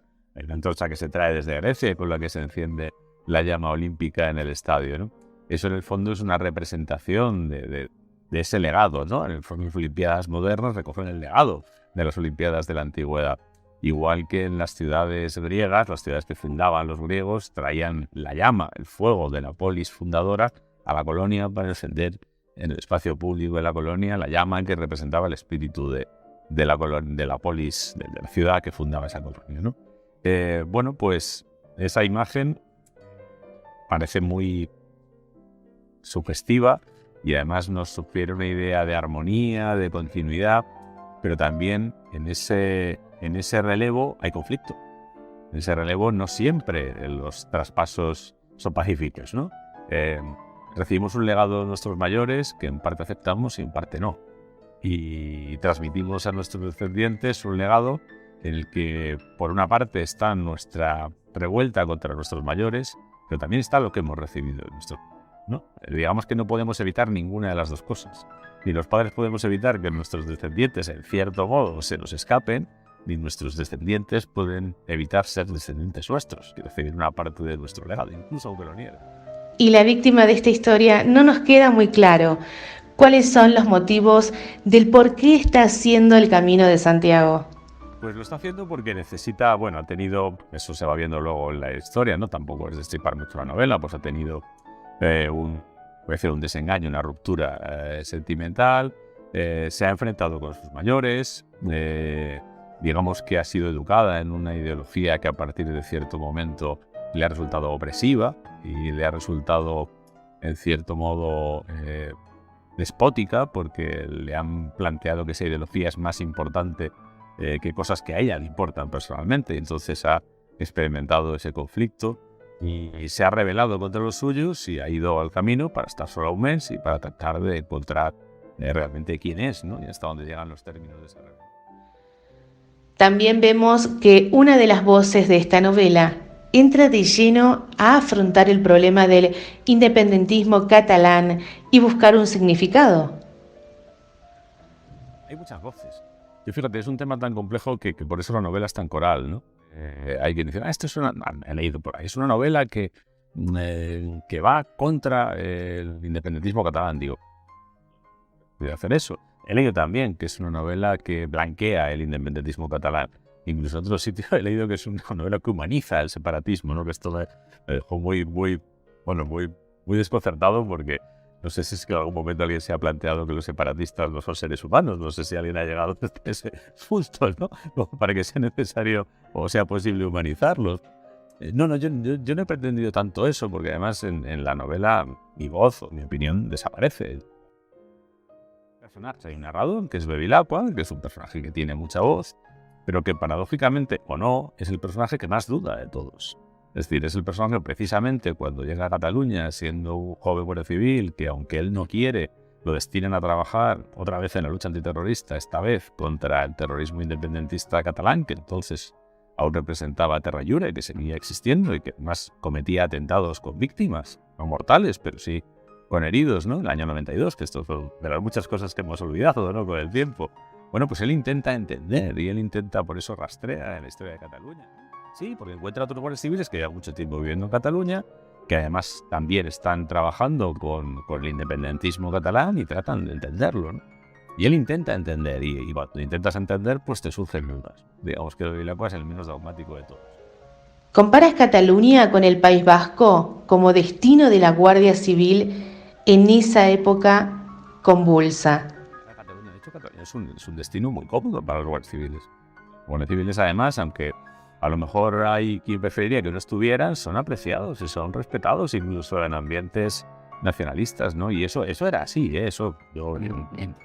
que se trae desde Grecia y con la que se enciende la llama olímpica en el estadio, ¿no? Eso en el fondo es una representación de ese legado, ¿no? En el fondo las Olimpiadas modernas recogen el legado de las Olimpiadas de la antigüedad. Igual que en las ciudades griegas, las ciudades que fundaban los griegos traían la llama, el fuego de la polis fundadora a la colonia para encender en el espacio público de la colonia la llama que representaba el espíritu de la polis, de la ciudad que fundaba esa colonia, ¿no? Bueno, pues esa imagen parece muy sugestiva y además nos sugiere una idea de armonía, de continuidad, pero también en ese relevo hay conflicto. En ese relevo no siempre los traspasos son pacíficos, ¿no? Recibimos un legado de nuestros mayores que en parte aceptamos y en parte no. Y transmitimos a nuestros descendientes un legado en el que por una parte está nuestra revuelta contra nuestros mayores, pero también está lo que hemos recibido de nuestros, ¿no? Digamos que no podemos evitar ninguna de las dos cosas. Ni los padres podemos evitar que nuestros descendientes en cierto modo se nos escapen, ni nuestros descendientes pueden evitar ser descendientes nuestros y recibir una parte de nuestro legado, incluso aunque lo nieguen. Y la víctima de esta historia no nos queda muy claro cuáles son los motivos del por qué está haciendo el Camino de Santiago. Pues lo está haciendo porque necesita, bueno, ha tenido, eso se va viendo luego en la historia, ¿no? Tampoco es destripar mucho la novela, pues ha tenido un desengaño, una ruptura sentimental, se ha enfrentado con sus mayores, digamos que ha sido educada en una ideología que a partir de cierto momento le ha resultado opresiva y le ha resultado en cierto modo despótica, porque le han planteado que esa ideología es más importante que cosas que a ella le importan personalmente, y entonces ha experimentado ese conflicto y se ha rebelado contra los suyos y ha ido al camino para estar solo un mes y para tratar de encontrar realmente quién es, ¿no? Y hasta dónde llegan los términos de esa rebelión. También vemos que una de las voces de esta novela entra de lleno a afrontar el problema del independentismo catalán y buscar un significado. Hay muchas voces. Yo fíjate, es un tema tan complejo que por eso la novela es tan coral, ¿no? Hay quien dice, esto es he leído por ahí, es una novela que va contra el independentismo catalán. Digo, voy a hacer eso. He leído también que es una novela que blanquea el independentismo catalán. Incluso en otros sitios he leído que es una novela que humaniza el separatismo, ¿no? Que esto me dejó muy desconcertado, porque no sé si es que en algún momento alguien se ha planteado que los separatistas no son seres humanos. No sé si alguien ha llegado a ese punto, ¿no? Para que sea necesario o sea posible humanizarlos. No, yo no he pretendido tanto eso, porque además en la novela mi voz o mi opinión desaparece. Hay un narrador que es Bevilacqua, que es un personaje que tiene mucha voz, pero que paradójicamente o no es el personaje que más duda de todos. Es decir, es el personaje que precisamente cuando llega a Cataluña siendo un joven guardia civil que, aunque él no quiere, lo destinan a trabajar otra vez en la lucha antiterrorista, esta vez contra el terrorismo independentista catalán, que entonces aún representaba a Terra Lliure, que seguía existiendo y que además cometía atentados con víctimas, no mortales, pero sí con heridos, ¿no? El año 92, que esto fue de las muchas cosas que hemos olvidado, ¿no? Con el tiempo. Bueno, pues él intenta entender y él intenta, por eso rastrea en la historia de Cataluña. Sí, porque encuentra a otros guardias civiles que llevan mucho tiempo viviendo en Cataluña, que además también están trabajando con el independentismo catalán y tratan de entenderlo, ¿no? Y él intenta entender, y cuando intentas entender, pues te surgen dudas. Digamos que Bevilacqua es el menos dogmático de todos. ¿Comparas Cataluña con el País Vasco como destino de la Guardia Civil en esa época convulsa? De hecho, Cataluña es un destino muy cómodo para los guardias civiles. Los guardias civiles, además, aunque a lo mejor hay quien preferiría que no estuvieran, son apreciados y son respetados incluso en ambientes nacionalistas, ¿no? Y eso era así, ¿eh? Eso yo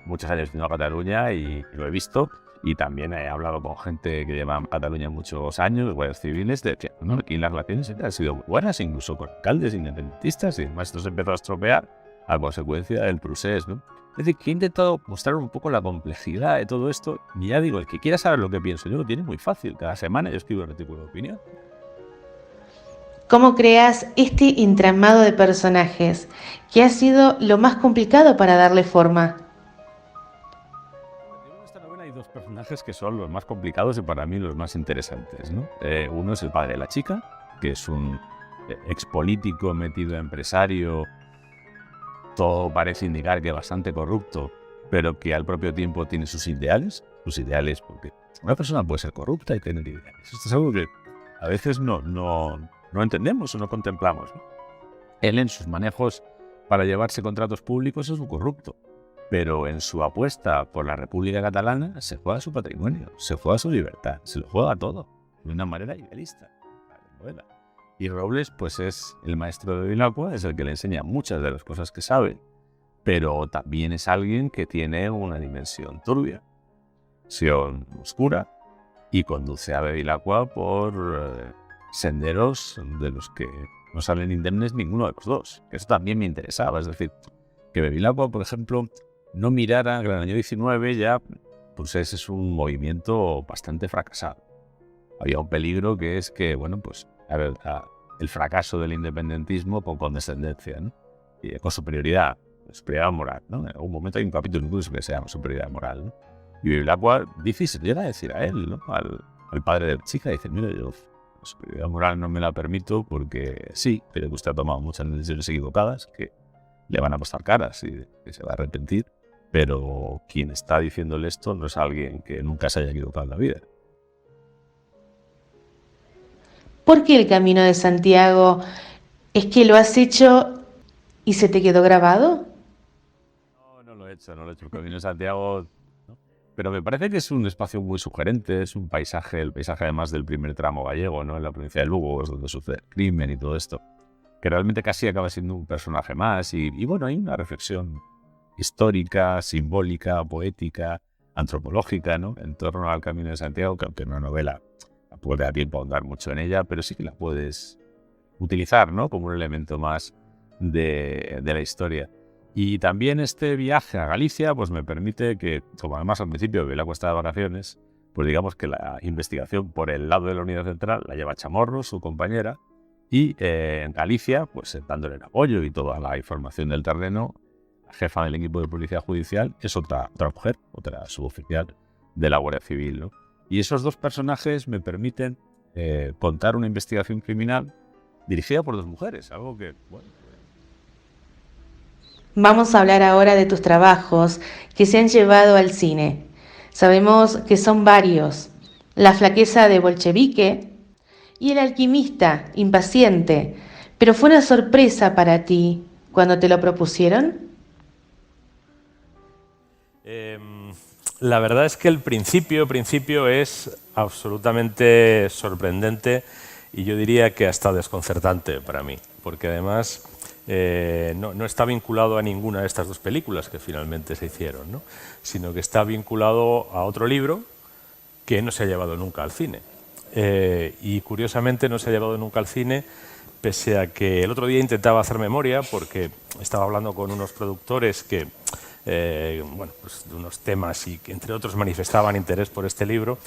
muchos años he ido a Cataluña y lo he visto, y también he hablado con gente que lleva en Cataluña muchos años, guardias civiles, de que ¿no? Aquí las relaciones han sido muy buenas, incluso con alcaldes independentistas, y además esto se empezó a estropear a consecuencia del procés, ¿no? Es decir, que he intentado mostrar un poco la complejidad de todo esto, y ya digo, el que quiera saber lo que pienso yo lo tiene muy fácil. Cada semana yo escribo un artículo de opinión. ¿Cómo creas este entramado de personajes? ¿Qué ha sido lo más complicado para darle forma? En esta novela hay dos personajes que son los más complicados y para mí los más interesantes, ¿no? Uno es el padre de la chica, que es un expolítico metido empresario. Todo parece indicar que es bastante corrupto, pero que al propio tiempo tiene sus ideales, porque una persona puede ser corrupta y tener ideales. Esto es algo que a veces no entendemos o no contemplamos, ¿no? Él en sus manejos para llevarse contratos públicos es un corrupto, pero en su apuesta por la República Catalana se juega su patrimonio, se juega su libertad, se lo juega todo, de una manera idealista. Y Robles, pues es el maestro de Bevilacqua, es el que le enseña muchas de las cosas que sabe, pero también es alguien que tiene una dimensión turbia, dimensión oscura, y conduce a Bevilacqua por senderos de los que no salen indemnes ninguno de los dos. Eso también me interesaba, es decir, que Bevilacqua, por ejemplo, no mirara que en el año 19 ya, pues ese es un movimiento bastante fracasado. Había un peligro que es que, bueno, pues el fracaso del independentismo con condescendencia, ¿no? Y con superioridad moral, ¿no? En algún momento hay un capítulo incluso que se llama superioridad moral, ¿no? Y Bevilacqua difícil llega a decir a él, ¿no? Al padre de la chica, dice, mira, yo la superioridad moral no me la permito porque sí, pero que usted ha tomado muchas decisiones equivocadas que le van a costar caras y que se va a arrepentir, pero quien está diciéndole esto no es alguien que nunca se haya equivocado en la vida. ¿Por qué el Camino de Santiago? ¿Es que lo has hecho y se te quedó grabado? No lo he hecho el Camino de Santiago, ¿no? Pero me parece que es un espacio muy sugerente, es un paisaje, el paisaje además del primer tramo gallego, ¿no? En la provincia de Lugo, es donde sucede el crimen y todo esto, que realmente casi acaba siendo un personaje más, y bueno, hay una reflexión histórica, simbólica, poética, antropológica, ¿no? En torno al Camino de Santiago, que aunque una novela tampoco te da tiempo a ahondar mucho en ella, pero sí que la puedes utilizar, ¿no? Como un elemento más de la historia. Y también este viaje a Galicia pues me permite que, como además al principio Bevilacqua está de vacaciones, pues digamos que la investigación por el lado de la Unidad Central la lleva Chamorro, su compañera, y en Galicia, pues dándole el apoyo y toda la información del terreno, la jefa del equipo de policía judicial es otra mujer, otra suboficial de la Guardia Civil, ¿no? Y esos dos personajes me permiten contar una investigación criminal dirigida por dos mujeres, algo que, bueno... Vamos a hablar ahora de tus trabajos que se han llevado al cine. Sabemos que son varios. La flaqueza de Bolchevique y El alquimista, impaciente. Pero fue una sorpresa para ti cuando te lo propusieron. La verdad es que el principio es absolutamente sorprendente y yo diría que hasta desconcertante para mí, porque además no está vinculado a ninguna de estas dos películas que finalmente se hicieron, ¿no? Sino que está vinculado a otro libro que no se ha llevado nunca al cine. Y curiosamente no se ha llevado nunca al cine, pese a que el otro día intentaba hacer memoria porque estaba hablando con unos productores que bueno, pues de unos temas y que entre otros manifestaban interés por este libro,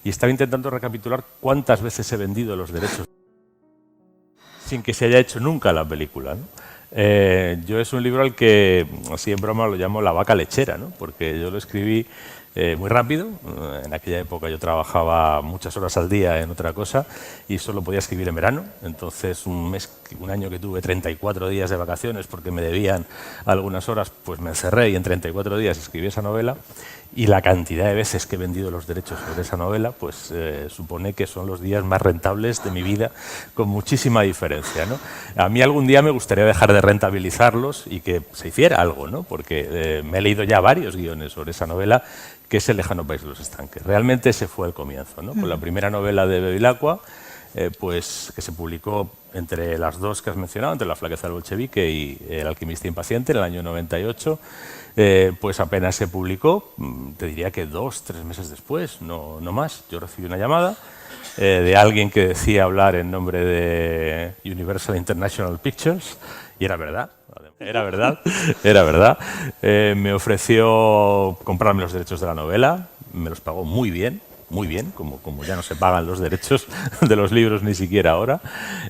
y estaba intentando recapitular cuántas veces he vendido los derechos sin que se haya hecho nunca la película, ¿no? Yo es un libro al que, así en broma, lo llamo la vaca lechera, ¿no? Porque yo lo escribí muy rápido. En aquella época yo trabajaba muchas horas al día en otra cosa y solo podía escribir en verano. Entonces un año que tuve 34 días de vacaciones porque me debían algunas horas, pues me encerré y en 34 días escribí esa novela. Y la cantidad de veces que he vendido los derechos sobre esa novela, pues supone que son los días más rentables de mi vida, con muchísima diferencia, ¿no? A mí algún día me gustaría dejar de rentabilizarlos y que se hiciera algo, ¿no? Porque me he leído ya varios guiones sobre esa novela, que es El lejano país de los estanques. Realmente ese fue el comienzo, ¿no? Con la primera novela de Bevilacqua, pues que se publicó entre las dos que has mencionado, entre La flaqueza del bolchevique y El alquimista impaciente, en el año 98. Pues apenas se publicó, te diría que 2-3 meses después, no más. Yo recibí una llamada de alguien que decía hablar en nombre de Universal International Pictures, y era verdad. Me ofreció comprarme los derechos de la novela, me los pagó muy bien, como ya no se pagan los derechos de los libros ni siquiera ahora.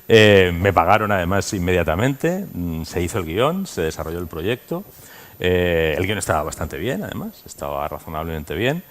Me pagaron además inmediatamente, se hizo el guión, se desarrolló el proyecto. El guión estaba bastante bien, además, estaba razonablemente bien.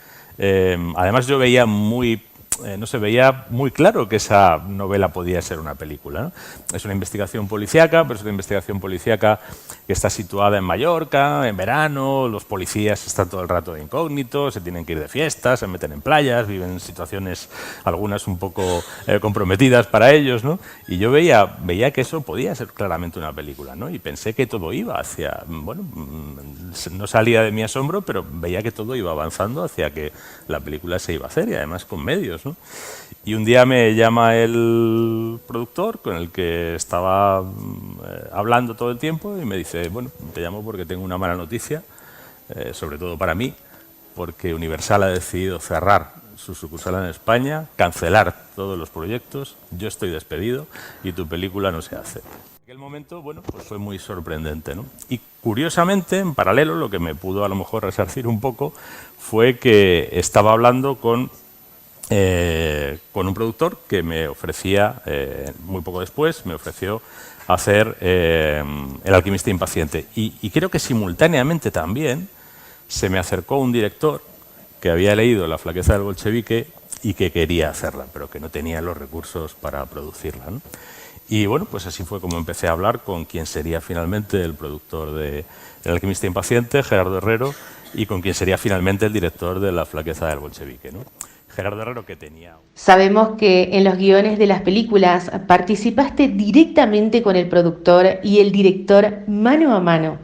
Además yo veía no se veía muy claro que esa novela podía ser una película, ¿no? Es una investigación policíaca, pero es una investigación policíaca que está situada en Mallorca, en verano, los policías están todo el rato de incógnito, se tienen que ir de fiestas, se meten en playas, viven en situaciones, algunas un poco comprometidas para ellos, ¿no? Y yo veía que eso podía ser claramente una película, ¿no? Y pensé que todo iba hacia, bueno, no salía de mi asombro, pero veía que todo iba avanzando hacia que la película se iba a hacer, y además con medios, ¿no? Y un día me llama el productor con el que estaba hablando todo el tiempo y me dice, bueno, te llamo porque tengo una mala noticia, sobre todo para mí, porque Universal ha decidido cerrar su sucursal en España, cancelar todos los proyectos, yo estoy despedido y tu película no se hace. En aquel momento, bueno, pues fue muy sorprendente, ¿no? Y curiosamente, en paralelo, lo que me pudo a lo mejor resarcir un poco fue que estaba hablando con un productor que me ofrecía, muy poco después, me ofreció hacer El alquimista impaciente. Y creo que simultáneamente también se me acercó un director que había leído La flaqueza del bolchevique y que quería hacerla, pero que no tenía los recursos para producirla, ¿no? Y bueno, pues así fue como empecé a hablar con quien sería finalmente el productor de El alquimista impaciente, Gerardo Herrero, y con quien sería finalmente el director de La flaqueza del bolchevique, ¿no? Gerardo Herrero, que tenía... Sabemos que en los guiones de las películas participaste directamente con el productor y el director mano a mano.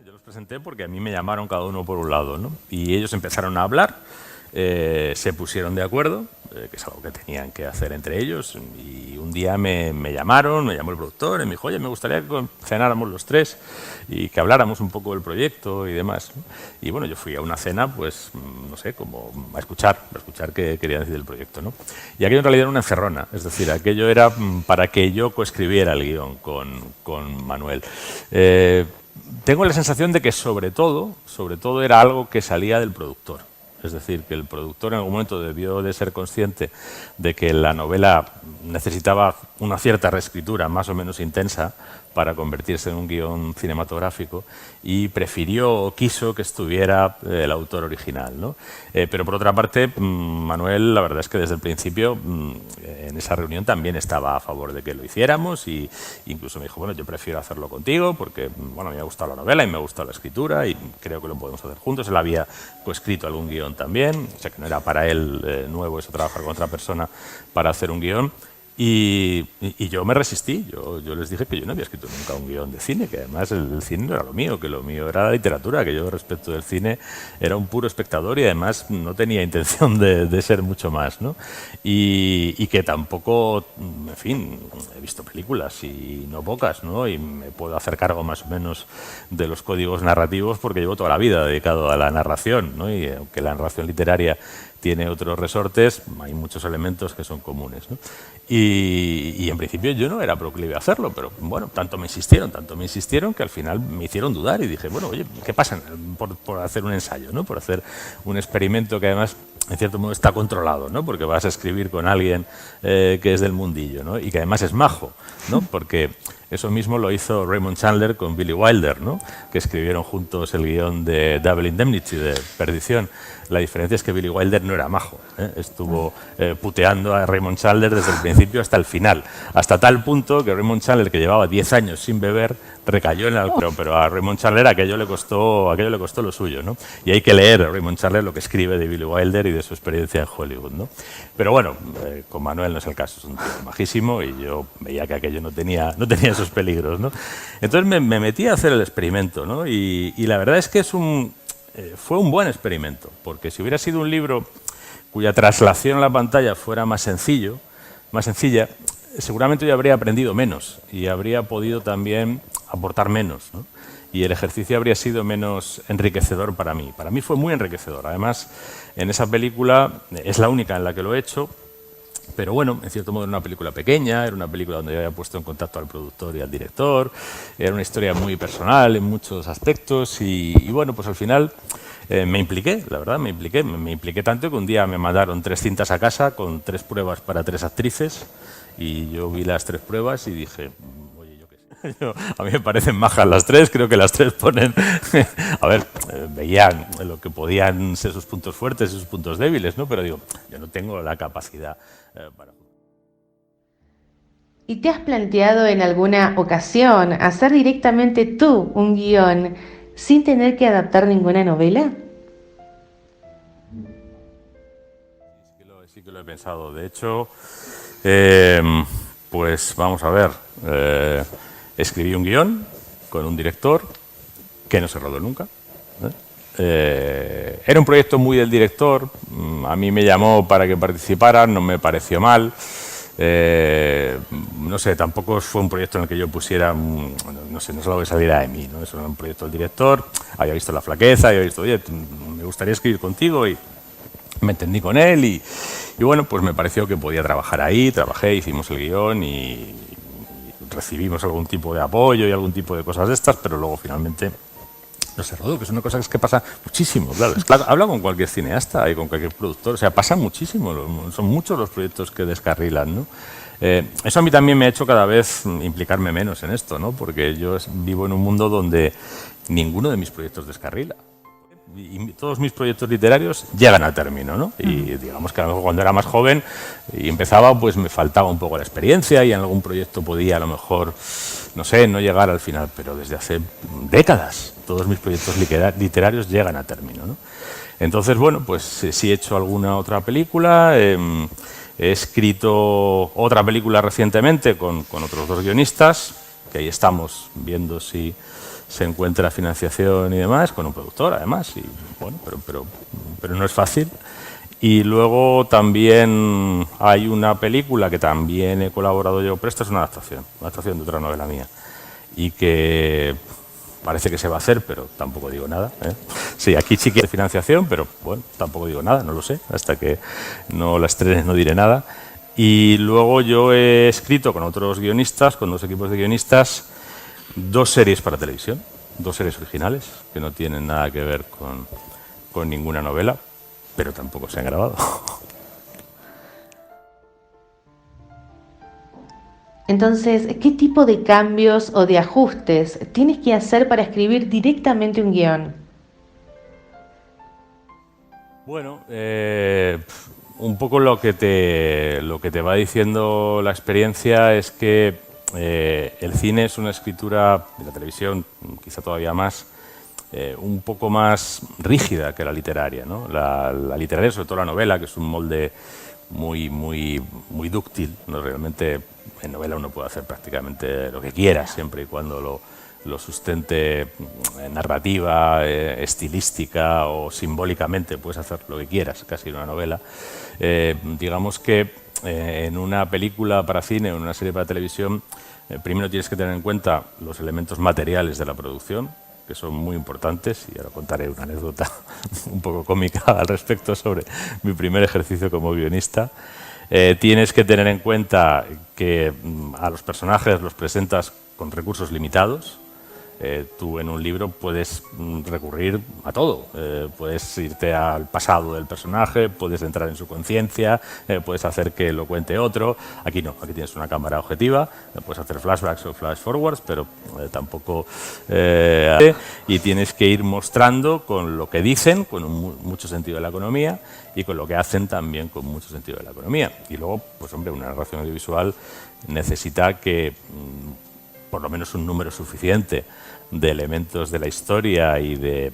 Yo los presenté porque a mí me llamaron cada uno por un lado, ¿no? Y ellos empezaron a hablar, se pusieron de acuerdo, que es algo que tenían que hacer entre ellos, y un día me llamaron, me llamó el productor y me dijo, oye, me gustaría que cenáramos los tres y que habláramos un poco del proyecto y demás, ¿no? Y bueno, yo fui a una cena, pues, no sé, como a escuchar qué quería decir del proyecto, ¿no? Y aquello en realidad era una encerrona, es decir, aquello era para que yo coescribiera el guión con Manuel. Tengo la sensación de que sobre todo era algo que salía del productor. Es decir, que el productor en algún momento debió de ser consciente de que la novela necesitaba una cierta reescritura más o menos intensa para convertirse en un guión cinematográfico y quiso que estuviera el autor original, ¿no? Pero por otra parte, Manuel, la verdad es que desde el principio en esa reunión también estaba a favor de que lo hiciéramos y incluso me dijo, bueno, yo prefiero hacerlo contigo porque, bueno, me ha gustado la novela y me ha gustado la escritura y creo que lo podemos hacer juntos. Él había coescrito algún guión también, o sea que no era para él nuevo eso, trabajar con otra persona para hacer un guión. Y yo me resistí, yo les dije que yo no había escrito nunca un guión de cine, que además el cine no era lo mío, que lo mío era la literatura, que yo respecto del cine era un puro espectador y además no tenía intención de ser mucho más, ¿no? Y que tampoco, en fin, he visto películas y no pocas, ¿no? Y me puedo hacer cargo más o menos de los códigos narrativos porque llevo toda la vida dedicado a la narración, ¿no? Y aunque la narración literaria tiene otros resortes, hay muchos elementos que son comunes, ¿no? Y en principio yo no era proclive a hacerlo, pero bueno, tanto me insistieron que al final me hicieron dudar y dije, bueno, oye, ¿qué pasa por hacer un ensayo, ¿no? Por hacer un experimento que además en cierto modo está controlado, ¿no? Porque vas a escribir con alguien que es del mundillo, ¿no? Y que además es majo, ¿no? Porque eso mismo lo hizo Raymond Chandler con Billy Wilder, ¿no? Que escribieron juntos el guión de Double Indemnity, de Perdición. La diferencia es que Billy Wilder no era majo, ¿eh? Estuvo puteando a Raymond Chandler desde el principio hasta el final, hasta tal punto que Raymond Chandler, que llevaba 10 años sin beber, recayó en el alcohol, pero a Raymond Chandler aquello le costó lo suyo, ¿no? Y hay que leer a Raymond Chandler lo que escribe de Billy Wilder y de su experiencia en Hollywood, ¿no? Pero bueno, con Manuel no es el caso, es un tío majísimo y yo veía que aquello no tenía esos peligros, ¿no? Entonces me metí a hacer el experimento, ¿no? Y la verdad es que fue un buen experimento, porque si hubiera sido un libro cuya traslación a la pantalla fuera más sencilla, seguramente yo habría aprendido menos y habría podido también aportar menos, ¿no? Y el ejercicio habría sido menos enriquecedor para mí. Para mí fue muy enriquecedor. Además, en esa película, es la única en la que lo he hecho, pero bueno, en cierto modo era una película pequeña, era una película donde yo había puesto en contacto al productor y al director, era una historia muy personal en muchos aspectos y bueno, pues al final me impliqué, la verdad, me impliqué tanto que un día me mandaron 3 cintas a casa con 3 pruebas para 3 actrices y yo vi las 3 pruebas y dije, oye, yo qué sé, a mí me parecen majas las 3, creo que las 3 ponen, a ver, veían lo que podían ser sus puntos fuertes y sus puntos débiles, ¿no? Pero digo, yo no tengo la capacidad para... ¿Y te has planteado en alguna ocasión hacer directamente tú un guión sin tener que adaptar ninguna novela? Sí que lo he pensado. De hecho, pues vamos a ver. Escribí un guión con un director que no se rodó nunca. Era un proyecto muy del director. A mí me llamó para que participara, no me pareció mal. No sé, tampoco fue un proyecto en el que yo pusiera, no sé, no es algo que saliera de mí, ¿no? Eso era un proyecto del director, había visto la flaqueza, había visto, oye, me gustaría escribir contigo y me entendí con él y bueno, pues me pareció que podía trabajar ahí, trabajé, hicimos el guión y recibimos algún tipo de apoyo y algún tipo de cosas de estas, pero luego finalmente no se rodó, que es una cosa que pasa muchísimo, claro, habla con cualquier cineasta y con cualquier productor, o sea, pasa muchísimo, son muchos los proyectos que descarrilan, ¿no? Eso a mí también me ha hecho cada vez implicarme menos en esto, ¿no? Porque yo vivo en un mundo donde ninguno de mis proyectos descarrila. Y todos mis proyectos literarios llegan a término, ¿no? Y digamos que a lo mejor cuando era más joven y empezaba, pues me faltaba un poco la experiencia y en algún proyecto podía a lo mejor, no sé, no llegar al final, pero desde hace décadas todos mis proyectos literarios llegan a término, ¿no? Entonces, bueno, pues sí he hecho alguna otra película, he escrito otra película recientemente con otros 2 guionistas, que ahí estamos viendo si se encuentra financiación y demás, con un productor además, y bueno, pero no es fácil. Y luego también hay una película que también he colaborado yo, pero esta es una adaptación de otra novela mía, y que parece que se va a hacer, pero tampoco digo nada, ¿eh? Sí, aquí sí que hay financiación, pero bueno, tampoco digo nada, no lo sé, hasta que no la estrenes no diré nada. Y luego yo he escrito con otros guionistas, con 2 equipos de guionistas, 2 series para televisión, 2 series originales, que no tienen nada que ver con ninguna novela, pero tampoco se han grabado. Entonces, ¿qué tipo de cambios o de ajustes tienes que hacer para escribir directamente un guión? Bueno, un poco lo que te va diciendo la experiencia es que el cine es una escritura, de la televisión quizá todavía más, un poco más rígida que la literaria, ¿no? La literaria, sobre todo la novela, que es un molde muy dúctil, ¿no? Realmente en novela uno puede hacer prácticamente lo que quiera, siempre y cuando lo sustente narrativa, estilística o simbólicamente, puedes hacer lo que quieras, casi en una novela. Digamos que en una película para cine o en una serie para televisión, primero tienes que tener en cuenta los elementos materiales de la producción, que son muy importantes, y ahora contaré una anécdota un poco cómica al respecto sobre mi primer ejercicio como guionista. Tienes que tener en cuenta que a los personajes los presentas con recursos limitados, Tú en un libro puedes recurrir a todo. Puedes irte al pasado del personaje, puedes entrar en su conciencia, puedes hacer que lo cuente otro. Aquí no, aquí tienes una cámara objetiva, puedes hacer flashbacks o flash forwards, pero tampoco... y tienes que ir mostrando con lo que dicen, con mucho sentido de la economía, y con lo que hacen también con mucho sentido de la economía. Y luego, pues hombre, una narración audiovisual necesita que por lo menos un número suficiente de elementos de la historia y de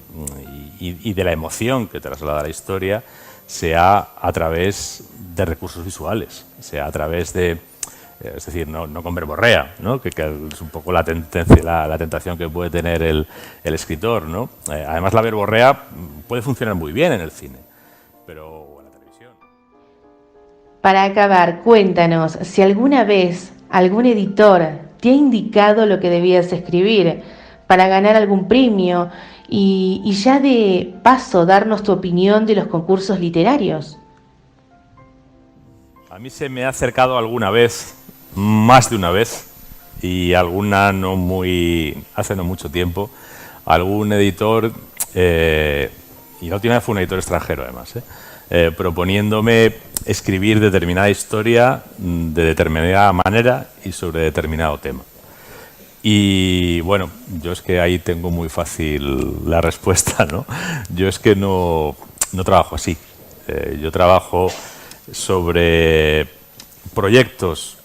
la emoción que traslada la historia sea a través de recursos visuales, sea a través de, es decir, no con verborrea, ¿no? que es un poco la tentación que puede tener el escritor, ¿no? Además, la verborrea puede funcionar muy bien en el cine, pero en la televisión. Para acabar, cuéntanos si alguna vez algún editor te ha indicado lo que debías escribir para ganar algún premio y ya de paso darnos tu opinión de los concursos literarios. A mí se me ha acercado alguna vez, más de una vez, y alguna hace no mucho tiempo, algún editor, y la última vez fue un editor extranjero además, proponiéndome escribir determinada historia de determinada manera y sobre determinado tema. Y bueno, yo es que ahí tengo muy fácil la respuesta, ¿no? Yo es que no trabajo así. Yo trabajo sobre proyectos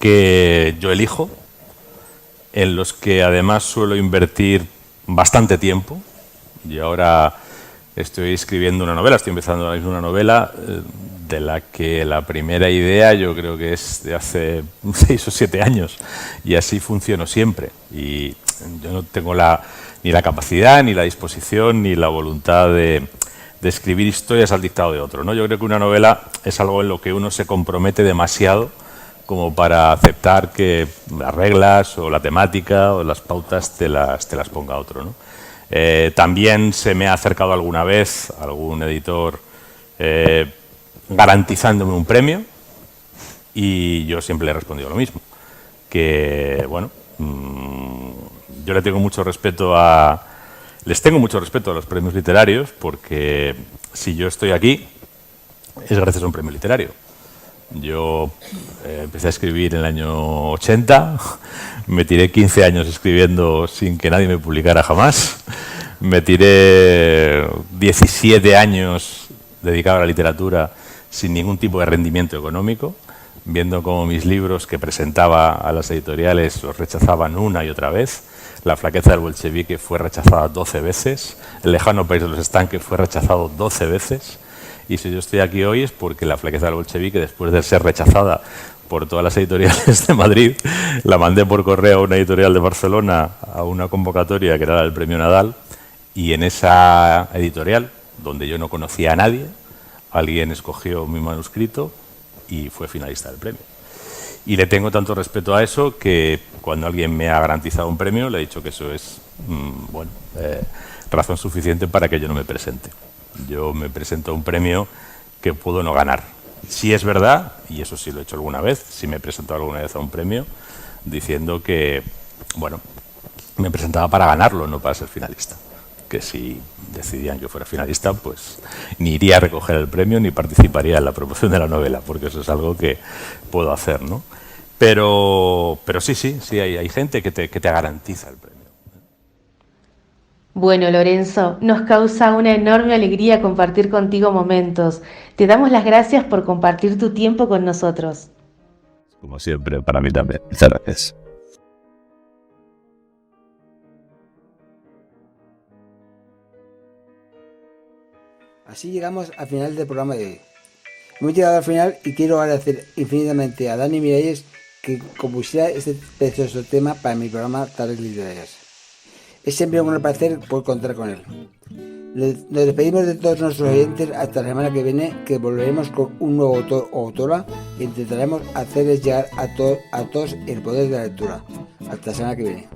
que yo elijo, en los que además suelo invertir bastante tiempo. Y ahora estoy escribiendo una novela, estoy empezando ahora mismo una novela de la que la primera idea yo creo que es de hace 6 o 7 años, y así funciono siempre. Y yo no tengo ni la capacidad, ni la disposición, ni la voluntad de escribir historias al dictado de otro, ¿no? Yo creo que una novela es algo en lo que uno se compromete demasiado como para aceptar que las reglas o la temática o las pautas te las ponga otro, ¿no? También se me ha acercado alguna vez algún editor garantizándome un premio, y yo siempre le he respondido lo mismo, que bueno, yo les tengo mucho respeto a los premios literarios, porque si yo estoy aquí es gracias a un premio literario. Yo empecé a escribir en el año 80, me tiré 15 años escribiendo sin que nadie me publicara jamás, me tiré 17 años dedicado a la literatura sin ningún tipo de rendimiento económico, viendo cómo mis libros que presentaba a las editoriales los rechazaban una y otra vez. La flaqueza del bolchevique fue rechazada 12 veces, El lejano país de los estanques fue rechazado 12 veces, y si yo estoy aquí hoy es porque La flaqueza del bolchevique, después de ser rechazada por todas las editoriales de Madrid, la mandé por correo a una editorial de Barcelona a una convocatoria que era el Premio Nadal, y en esa editorial, donde yo no conocía a nadie, alguien escogió mi manuscrito y fue finalista del premio. Y le tengo tanto respeto a eso que cuando alguien me ha garantizado un premio le he dicho que eso es razón suficiente para que yo no me presente. Yo me presento a un premio que puedo no ganar. Sí es verdad, y eso sí lo he hecho alguna vez, sí me he presentado alguna vez a un premio diciendo que, bueno, me presentaba para ganarlo, no para ser finalista. Que si decidían que fuera finalista, pues ni iría a recoger el premio ni participaría en la promoción de la novela, porque eso es algo que puedo hacer, ¿no? Pero sí, hay gente que te garantiza el premio. Bueno, Lorenzo, nos causa una enorme alegría compartir contigo momentos. Te damos las gracias por compartir tu tiempo con nosotros. Como siempre, para mí también. Muchas gracias. Así llegamos al final del programa de hoy. Hemos llegado al final y quiero agradecer infinitamente a Dani Miralles que compusiera este precioso tema para mi programa Tardes Literarias. Es siempre un placer poder contar con él. Nos despedimos de todos nuestros oyentes hasta la semana que viene, que volveremos con un nuevo autor o autora e intentaremos hacerles llegar a todos el poder de la lectura. Hasta la semana que viene.